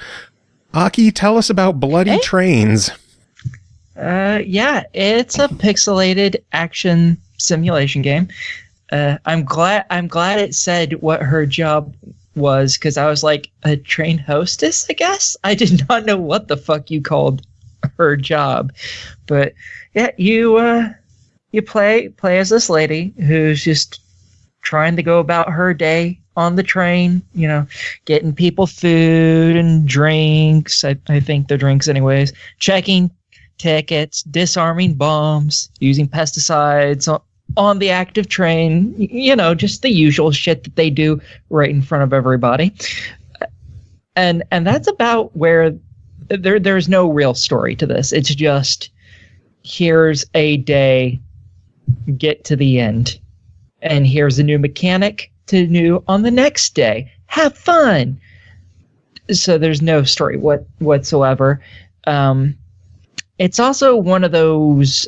Aki, tell us about Bloody Trains. Yeah, it's a pixelated action simulation game. I'm glad it said what her job was, because I was like, a train hostess, I guess? I did not know what the fuck you called her job. But yeah, you play as this lady who's just trying to go about her day on the train, you know, getting people food and drinks. I think they're drinks anyways. Checking tickets, disarming bombs, using pesticides on the active train, you know, just the usual shit that they do right in front of everybody. And that's about where there's no real story to this. It's just, here's a day, get to the end. And here's a new mechanic to do on the next day. Have fun. So there's no story whatsoever. It's also one of those...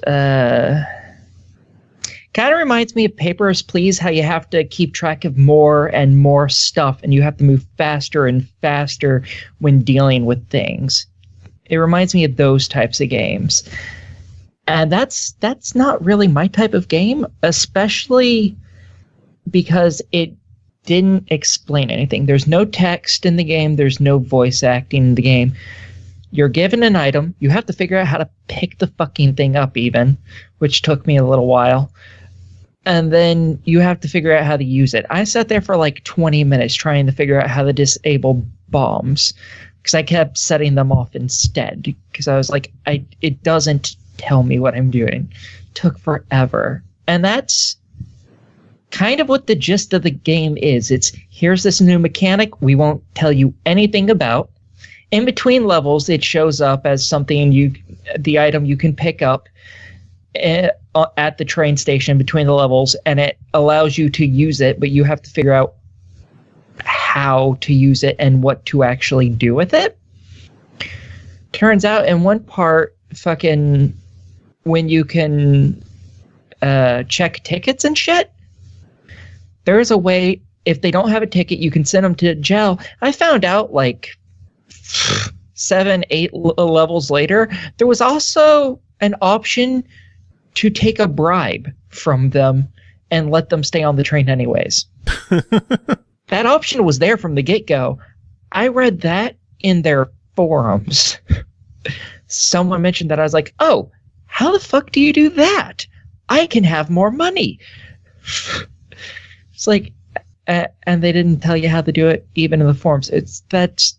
kind of reminds me of Papers, Please, how you have to keep track of more and more stuff, and you have to move faster and faster when dealing with things. It reminds me of those types of games. And that's not really my type of game, especially because it didn't explain anything. There's no text in the game. There's no voice acting in the game. You're given an item. You have to figure out how to pick the fucking thing up even, which took me a little while. And then you have to figure out how to use it. I sat there for like 20 minutes trying to figure out how to disable bombs, because I kept setting them off instead because I was like, it doesn't tell me what I'm doing. Took forever. And that's kind of what the gist of the game is. It's here's this new mechanic we won't tell you anything about. In between levels, it shows up as something the item you can pick up at the train station between the levels, and it allows you to use it, but you have to figure out how to use it and what to actually do with it. Turns out in one part, fucking when you can check tickets and shit, there is a way, if they don't have a ticket, you can send them to jail. I found out like 7, 8 levels later, there was also an option to take a bribe from them and let them stay on the train anyways. That option was there from the get-go. I read that in their forums. Someone mentioned that. I was like, oh, how the fuck do you do that? I can have more money. It's like, and they didn't tell you how to do it even in the forums. That's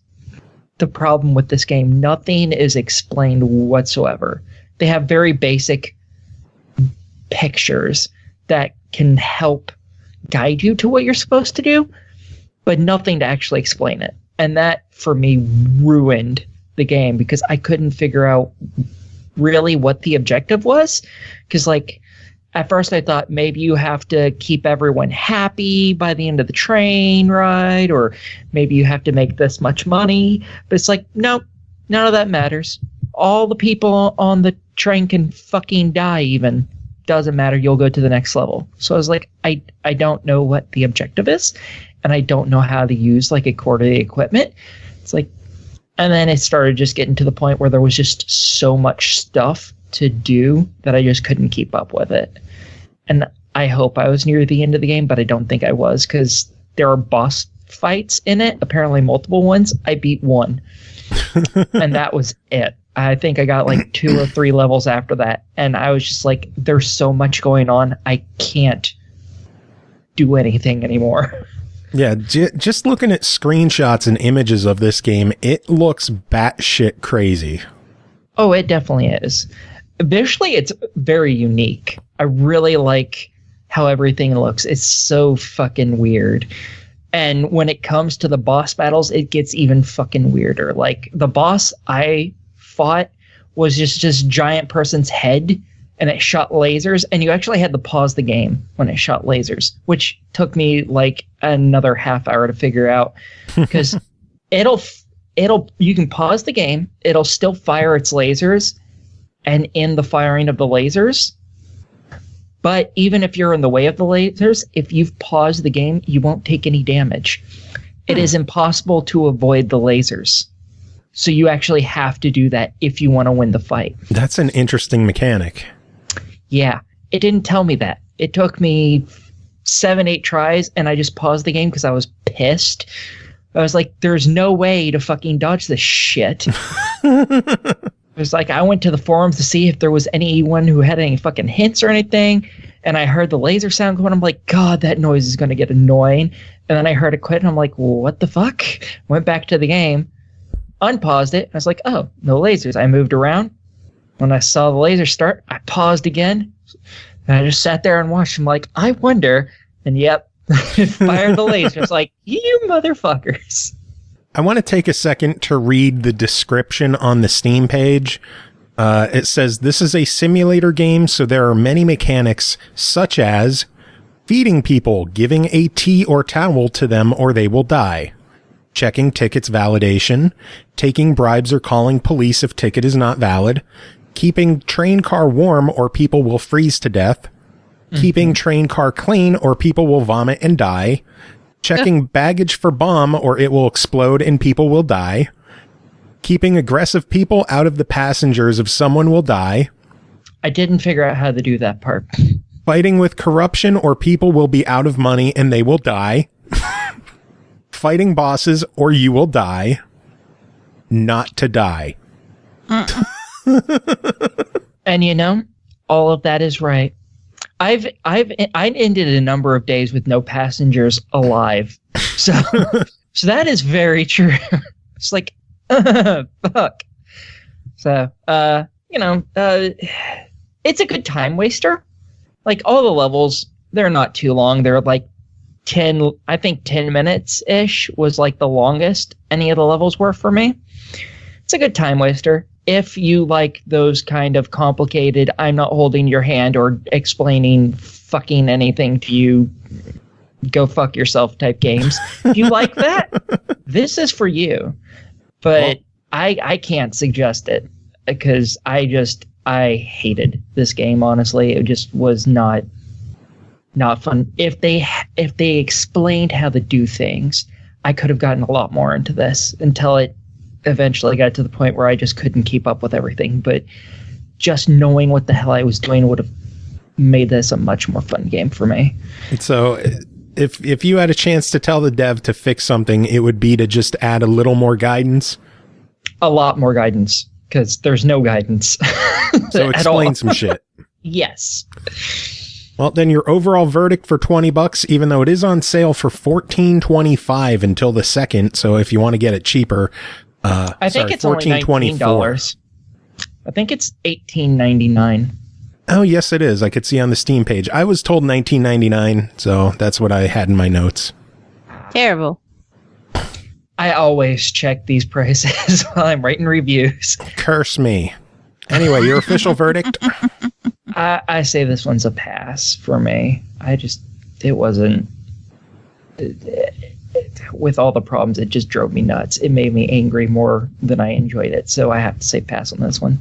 the problem with this game. Nothing is explained whatsoever. They have very basic pictures that can help guide you to what you're supposed to do, but nothing to actually explain it. And that, for me, ruined the game because I couldn't figure out really what the objective was. Because, like, at first I thought maybe you have to keep everyone happy by the end of the train ride, or maybe you have to make this much money. But it's like, no, none of that matters. All the people on the train can fucking die even. Doesn't matter, you'll go to the next level. So I was like, I don't know what the objective is, and I don't know how to use like a quarter of the equipment. It's like, and then it started just getting to the point where there was just so much stuff to do that I just couldn't keep up with it. And I hope I was near the end of the game, but I don't think I was, because there are boss fights in it, apparently multiple ones. I beat one, and that was it. I think I got like 2 or 3 levels after that, and I was just like, there's so much going on, I can't do anything anymore. Yeah, just looking at screenshots and images of this game, it looks batshit crazy. Oh, it definitely is. Visually, it's very unique. I really like how everything looks. It's so fucking weird. And when it comes to the boss battles, it gets even fucking weirder. Like, the boss I fought was just giant person's head, and it shot lasers, and you actually had to pause the game when it shot lasers, which took me like another half hour to figure out, because you can pause the game, it'll still fire its lasers, and in the firing of the lasers, but even if you're in the way of the lasers, if you've paused the game, you won't take any damage. It is impossible to avoid the lasers. So you actually have to do that if you want to win the fight. That's an interesting mechanic. Yeah, it didn't tell me that. It took me 7, 8 tries, and I just paused the game because I was pissed. I was like, there's no way to fucking dodge this shit. It was like, I went to the forums to see if there was anyone who had any fucking hints or anything, and I heard the laser sound going. I'm like, God, that noise is going to get annoying. And then I heard it quit, and I'm like, well, what the fuck? Went back to the game, unpaused it. I was like, oh, no lasers. I moved around. When I saw the laser start, I paused again. And I just sat there and watched. I'm like, I wonder. And yep, fired the laser. It's like, you motherfuckers. I want to take a second to read the description on the Steam page. It says, this is a simulator game, so there are many mechanics, such as feeding people, giving a tea or towel to them or they will die, checking tickets validation, taking bribes or calling police if ticket is not valid, keeping train car warm or people will freeze to death, keeping train car clean or people will vomit and die, checking baggage for bomb or it will explode and people will die, keeping aggressive people out of the passengers if someone will die. I didn't figure out how to do that part. Fighting with corruption or people will be out of money and they will die. Fighting bosses or you will die. Not to die. And you know, all of that is right. I ended a number of days with no passengers alive. So that is very true. It's like, Fuck. So, it's a good time waster. Like, all the levels, they're not too long. They're like 10 minutes-ish was like the longest any of the levels were for me. It's a good time waster. If you like those kind of complicated, I'm not holding your hand or explaining fucking anything to you, go fuck yourself type games. If you like that, this is for you. But I can't suggest it because I hated this game, honestly. It just was not fun. If they explained how to do things, I could have gotten a lot more into this until it eventually got to the point where I just couldn't keep up with everything. But just knowing what the hell I was doing would have made this a much more fun game for me. So if you had a chance to tell the dev to fix something, it would be to just add a little more guidance? A lot more guidance, because there's no guidance. So explain some shit. Yes. Well, then your overall verdict for $20, even though it is on sale for $14.25 until the 2nd. So if you want to get it cheaper, I think it's only $19. I think it's $18.99. Oh, yes, it is. I could see on the Steam page. I was told $19.99, so that's what I had in my notes. Terrible. I always check these prices while I'm writing reviews. Curse me. Anyway, your official verdict? I say this one's a pass for me. It wasn't... with all the problems, it just drove me nuts. It made me angry more than I enjoyed it. So I have to say pass on this one.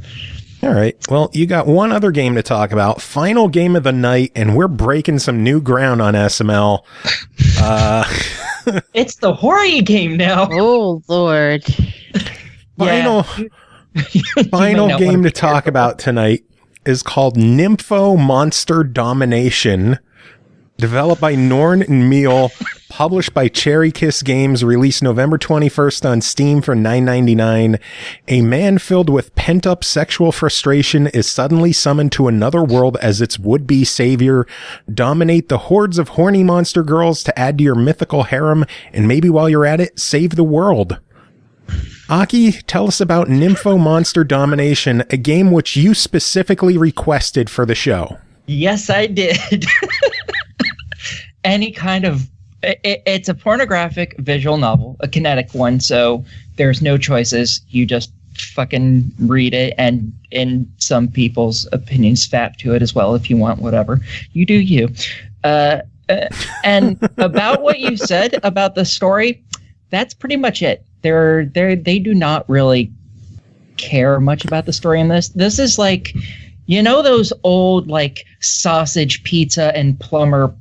All right. Well, you got one other game to talk about. Final game of the night, and we're breaking some new ground on SML. It's the horror game now. Oh, Lord. Final game to talk about tonight is called Nympho Monster Domination. Developed by Norn and Meal, published by Cherry Kiss Games, released November 21st on Steam for $9.99. A man filled with pent-up sexual frustration is suddenly summoned to another world as its would-be savior. Dominate the hordes of horny monster girls to add to your mythical harem, and maybe while you're at it, save the world. Aki, tell us about Nympho Monster Domination, a game which you specifically requested for the show. Yes, I did. Any kind of... It's a pornographic visual novel, a kinetic one, so there's no choices. You just fucking read it, and in some people's opinions, fap to it as well if you want, whatever. You do you. And about what you said about the story, that's pretty much it. They do not really care much about the story in this. This is like, you know, those old like sausage pizza and plumber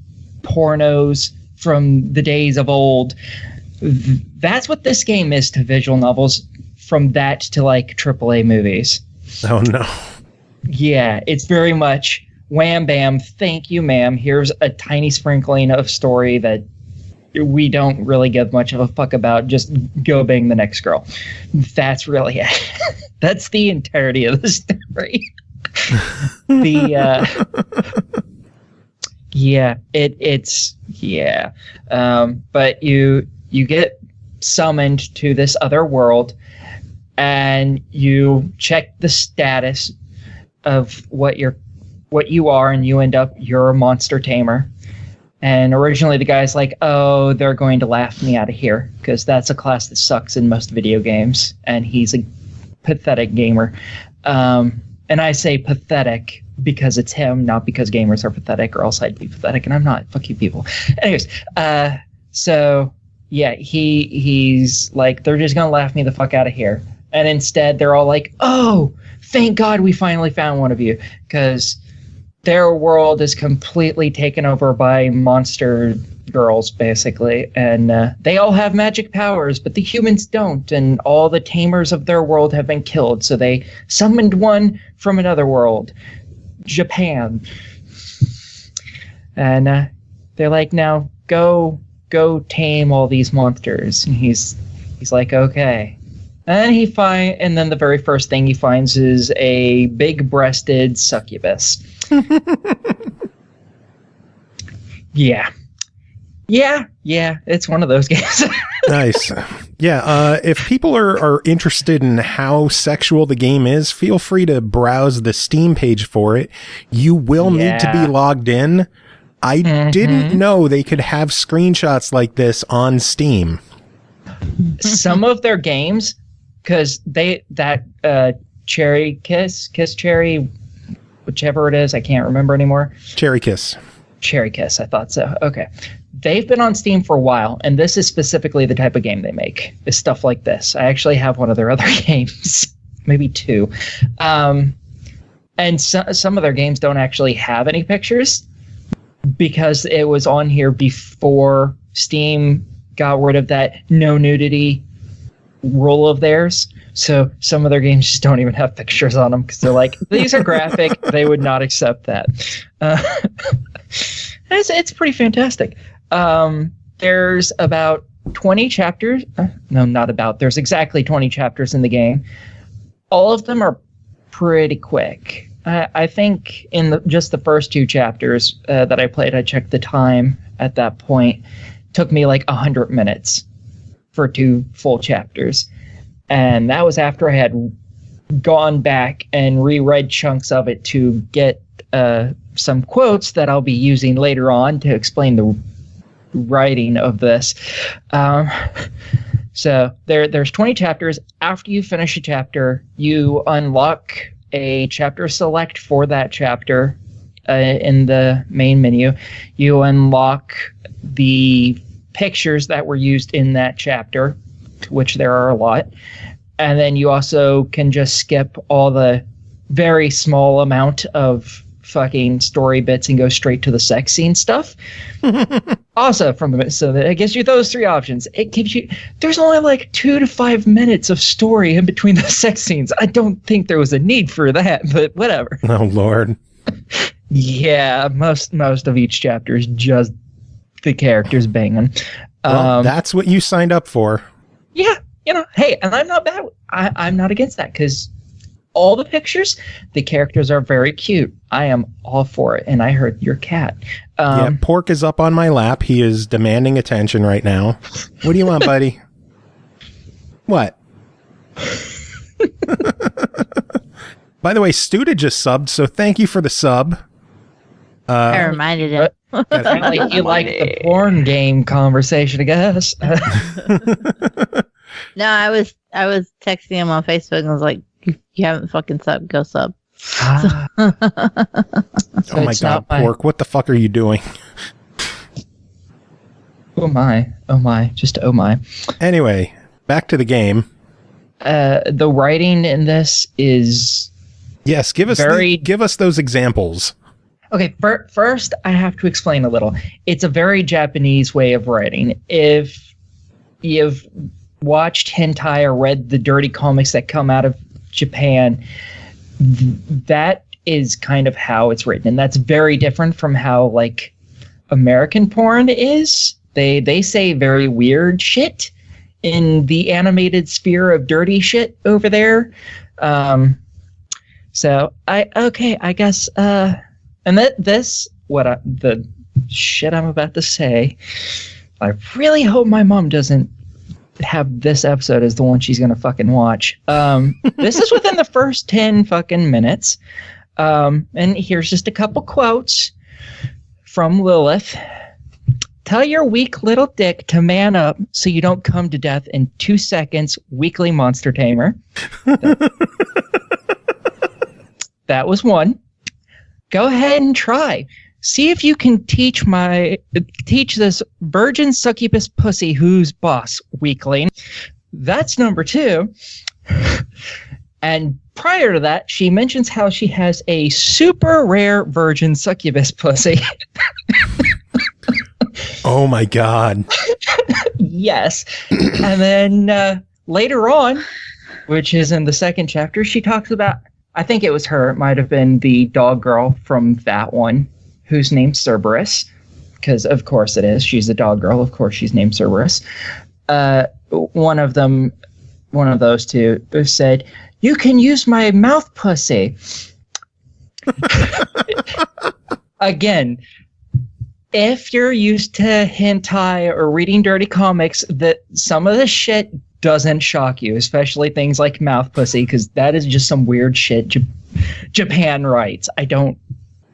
pornos from the days of old. That's what this game is to visual novels, from that to like AAA movies. Oh no. Yeah, it's very much wham bam, thank you ma'am, here's a tiny sprinkling of story that we don't really give much of a fuck about, just go bang the next girl. That's really it. That's the entirety of the story. But you get summoned to this other world, and you check the status of what you are, and you end up, you're a monster tamer. And originally the guy's like, oh, they're going to laugh me out of here because that's a class that sucks in most video games, and he's a pathetic gamer. And I say pathetic because it's him, not because gamers are pathetic, or else I'd be pathetic, and I'm not. Fuck you people. Anyways, so yeah, he's like, they're just gonna laugh me the fuck out of here. And instead they're all like, oh, thank God we finally found one of you, because their world is completely taken over by monster girls, basically, and they all have magic powers, but the humans don't, and all the tamers of their world have been killed, so they summoned one from another world, Japan, and they're like, now go tame all these monsters. And he's like, okay. And then the very first thing he finds is a big-breasted succubus. Yeah, it's one of those games. Nice. Yeah, if people are interested in how sexual the game is, feel free to browse the Steam page for it. You will need to be logged in. I didn't know they could have screenshots like this on Steam. Some of their games, because Cherry Kiss Cherry, whichever it is, I can't remember anymore. Cherry Kiss, I thought so. Okay. They've been on Steam for a while, and this is specifically the type of game they make, is stuff like this. I actually have one of their other games, maybe two. And some of their games don't actually have any pictures because it was on here before Steam got rid of that no nudity rule of theirs. So some of their games just don't even have pictures on them because they're like, these are graphic. They would not accept that. It's pretty fantastic. There's about 20 chapters. No, not about. There's exactly 20 chapters in the game. All of them are pretty quick. I think in just the first two chapters that I played, I checked the time at that point. It took me like 100 minutes for 2 full chapters. And that was after I had gone back and reread chunks of it to get some quotes that I'll be using later on to explain the writing of this. So there's 20 chapters. After you finish a chapter, you unlock a chapter select for that chapter in the main menu. You unlock the pictures that were used in that chapter, which there are a lot. And then you also can just skip all the very small amount of fucking story bits and go straight to the sex scene stuff. Also so that it gives you those 3 options. It gives you, there's only like 2 to 5 minutes of story in between the sex scenes. I don't think there was a need for that, but whatever. Oh Lord. Yeah, most of each chapter is just the characters banging. Well, that's what you signed up for. Yeah, hey, and I'm not bad. I'm not against that because all the pictures, the characters are very cute. I am all for it. And I heard your cat. Yeah, Pork is up on my lap. He is demanding attention right now. What do you want, buddy? What? By the way, Studa just subbed, so thank you for the sub. I reminded him. Apparently you like the porn game conversation, I guess. No, I was texting him on Facebook and I was like, you haven't fucking subbed, go sub. So oh my god, Pork, what the fuck are you doing? Oh my. Just oh my. Anyway, back to the game. The writing in this is... Yes, give us those examples. Okay, first I have to explain a little. It's a very Japanese way of writing. If you've watched hentai or read the dirty comics that come out of Japan, that is kind of how it's written. And that's very different from how, like, American porn is. They say very weird shit in the animated sphere of dirty shit over there. So, I guess... And the shit I'm about to say, I really hope my mom doesn't have this episode as the one she's going to fucking watch. This is within the first 10 fucking minutes. And here's just a couple quotes from Lilith. Tell your weak little dick to man up so you don't come to death in 2 seconds, weakly monster tamer. That was one. Go ahead and try. See if you can teach this virgin succubus pussy who's boss, weakling. That's number 2. And prior to that, she mentions how she has a super rare virgin succubus pussy. Oh my god. Yes. And then later on, which is in the second chapter, she talks about, I think it was her, it might have been the dog girl from that one, who's named Cerberus, because of course it is. She's a dog girl. Of course she's named Cerberus. One of those two said, "You can use my mouth pussy." Again, if you're used to hentai or reading dirty comics, that some of the shit doesn't shock you, especially things like mouth pussy, because that is just some weird shit Japan writes. I don't.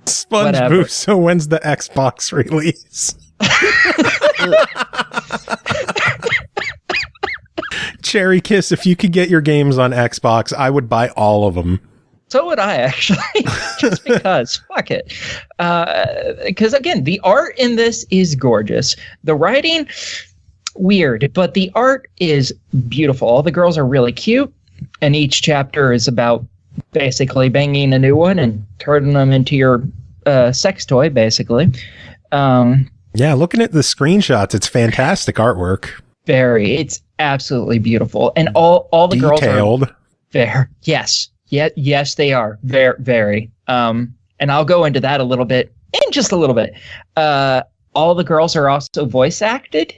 Sponge Boo, so when's the Xbox release? Cherry Kiss, if you could get your games on Xbox, I would buy all of them. So would I, actually, just because. Fuck it. Because, again, the art in this is gorgeous. The writing, weird, but the art is beautiful. All the girls are really cute, and each chapter is about basically banging a new one and turning them into your sex toy, basically. Yeah, looking at the screenshots, it's fantastic artwork. It's absolutely beautiful, and all the girls are fair. Yes, they are very. And I'll go into that a little bit in just a little bit. All the girls are also voice acted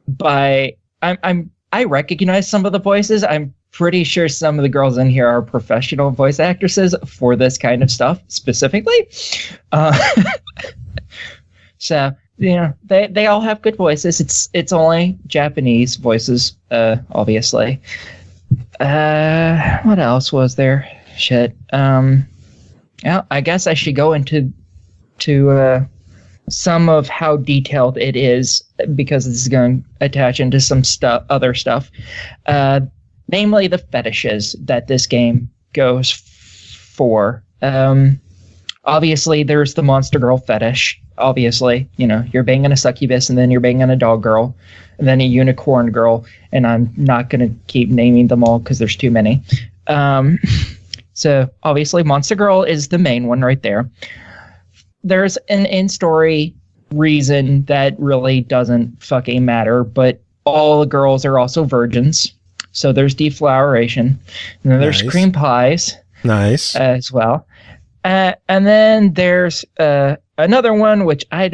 by. I recognize some of the voices. I'm pretty sure some of the girls in here are professional voice actresses for this kind of stuff specifically. So. Yeah, they all have good voices. It's only Japanese voices, obviously. What else was there? Shit. Yeah, I guess I should go into some of how detailed it is, because this is going to attach into some other stuff. Namely, the fetishes that this game goes for. Obviously, there's the monster girl fetish. Obviously, you're banging a succubus, and then you're banging a dog girl, and then a unicorn girl, and I'm not going to keep naming them all because there's too many. So, obviously, monster girl is the main one right there. There's an in-story reason that really doesn't fucking matter, but all the girls are also virgins. So there's defloweration. And then there's cream pies. Nice. As well. And then there's another one, which I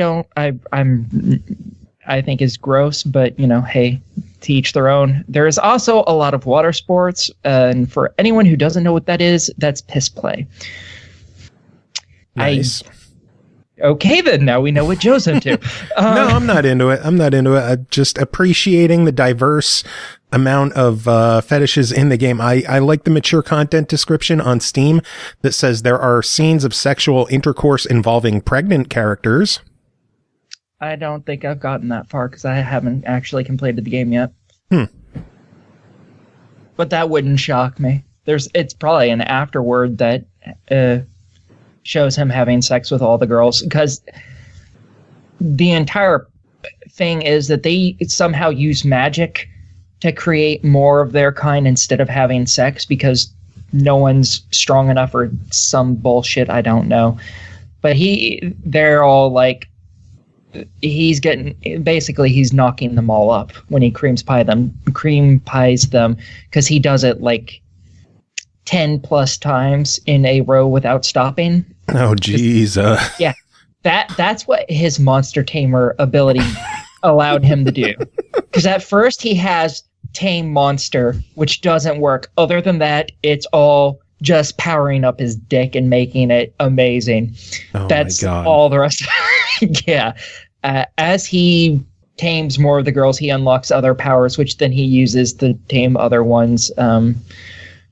think is gross, but hey, to each their own. There is also a lot of water sports, and for anyone who doesn't know what that is, that's piss play. Nice. Okay, then now we know what Joe's into. No, I'm not into it. I'm just appreciating the diverse amount of fetishes in the game. I like the mature content description on Steam that says there are scenes of sexual intercourse involving pregnant characters. I don't think I've gotten that far because I haven't actually completed the game yet. But that wouldn't shock me. It's probably an afterword that shows him having sex with all the girls, because the entire thing is that they somehow use magic to create more of their kind instead of having sex, because no one's strong enough or some bullshit, I don't know. But they're all like, he's knocking them all up when he cream pies them, because he does it like 10 plus times in a row without stopping. Oh, geez. Yeah, that's what his monster tamer ability allowed him to do. Because at first he has tame monster, which doesn't work. Other than that, it's all just powering up his dick and making it amazing. Oh, that's my God. all the rest. Yeah. As he tames more of the girls, he unlocks other powers, which then he uses to tame other ones.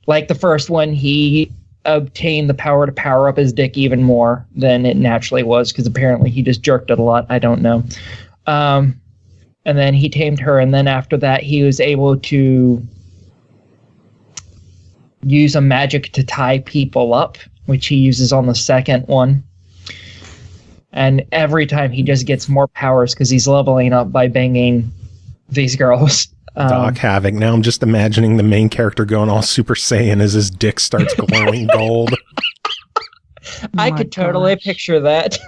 Like the first one, he obtained the power to power up his dick even more than it naturally was, because apparently he just jerked it a lot. I don't know. And then he tamed her, and then after that, he was able to use a magic to tie people up, which he uses on the second one. And every time he just gets more powers because he's leveling up by banging these girls. Doc Havoc. Now I'm just imagining the main character going all Super Saiyan as his dick starts glowing gold. I could totally picture that.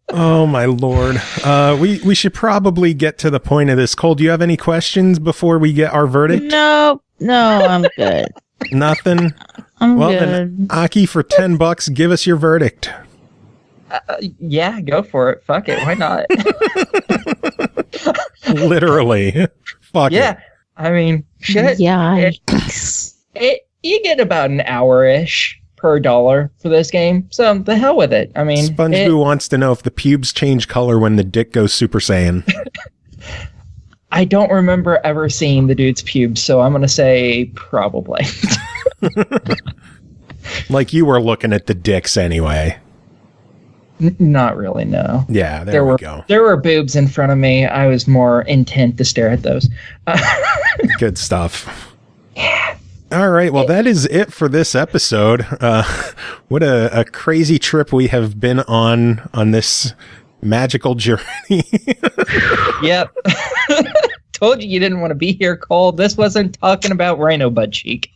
Oh my Lord. We should probably get to the point of this. Cole, do you have any questions before we get our verdict? No, I'm good. Nothing? I'm well, good. Then, Aki, for $10, give us your verdict. Yeah, go for it. Fuck it. Why not? Literally. Fuck yeah. it. I mean, shit. Yeah. You get about an hour-ish per dollar for this game. So the hell with it. I mean, SpongeBob wants to know if the pubes change color when the dick goes Super Saiyan. I don't remember ever seeing the dude's pubes, so I'm going to say probably. Like you were looking at the dicks anyway. Not really, no. Yeah, there we go. There were boobs in front of me. I was more intent to stare at those. Good stuff. All right, well, that is it for this episode. What a crazy trip we have been on this magical journey. Yep. Told you didn't want to be here, Cole. This wasn't talking about rhino butt cheek.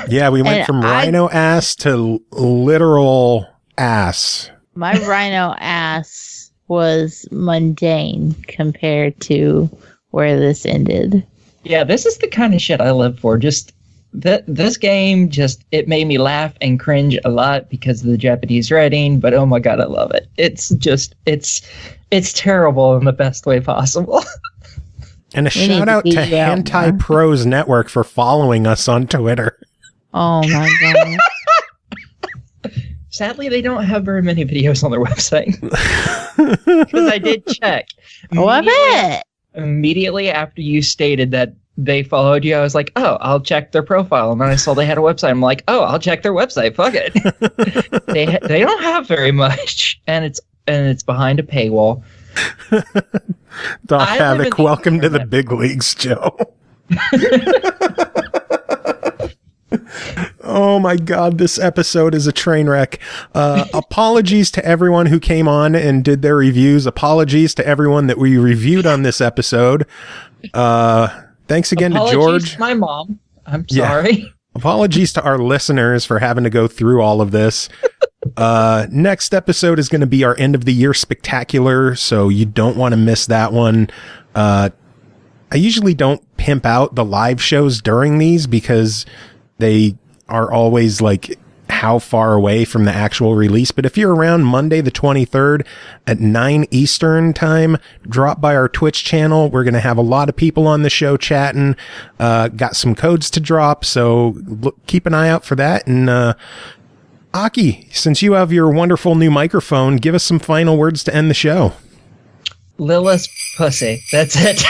Yeah, we went from rhino ass to literal ass. My rhino ass was mundane compared to where this ended. Yeah, this is the kind of shit I live for. Just this game, it made me laugh and cringe a lot because of the Japanese writing, but oh my god, I love it. It's terrible in the best way possible. And a shout out to Hentai Pros Network for following us on Twitter. Oh my god. Sadly, they don't have very many videos on their website. Because I did check. Immediately after you stated that they followed you, I was like, oh, I'll check their profile. And then I saw they had a website. I'm like, oh, I'll check their website. Fuck it. They don't have very much. And it's behind a paywall. Doc Havoc, welcome to the big leagues, Joe. Oh my god, this episode is a train wreck. Apologies to everyone who came on and did their reviews. Apologies to everyone that we reviewed on this episode. Thanks again to George. To my mom. I'm sorry. Yeah. Apologies to our listeners for having to go through all of this. Next episode is going to be our end of the year spectacular, so you don't want to miss that one. I usually don't pimp out the live shows during these because they are always like how far away from the actual release. But if you're around Monday the 23rd at 9 Eastern time, drop by our Twitch channel. We're going to have a lot of people on the show chatting. Got some codes to drop, so keep an eye out for that. And Aki, since you have your wonderful new microphone, give us some final words to end the show. Lilith's pussy. That's it.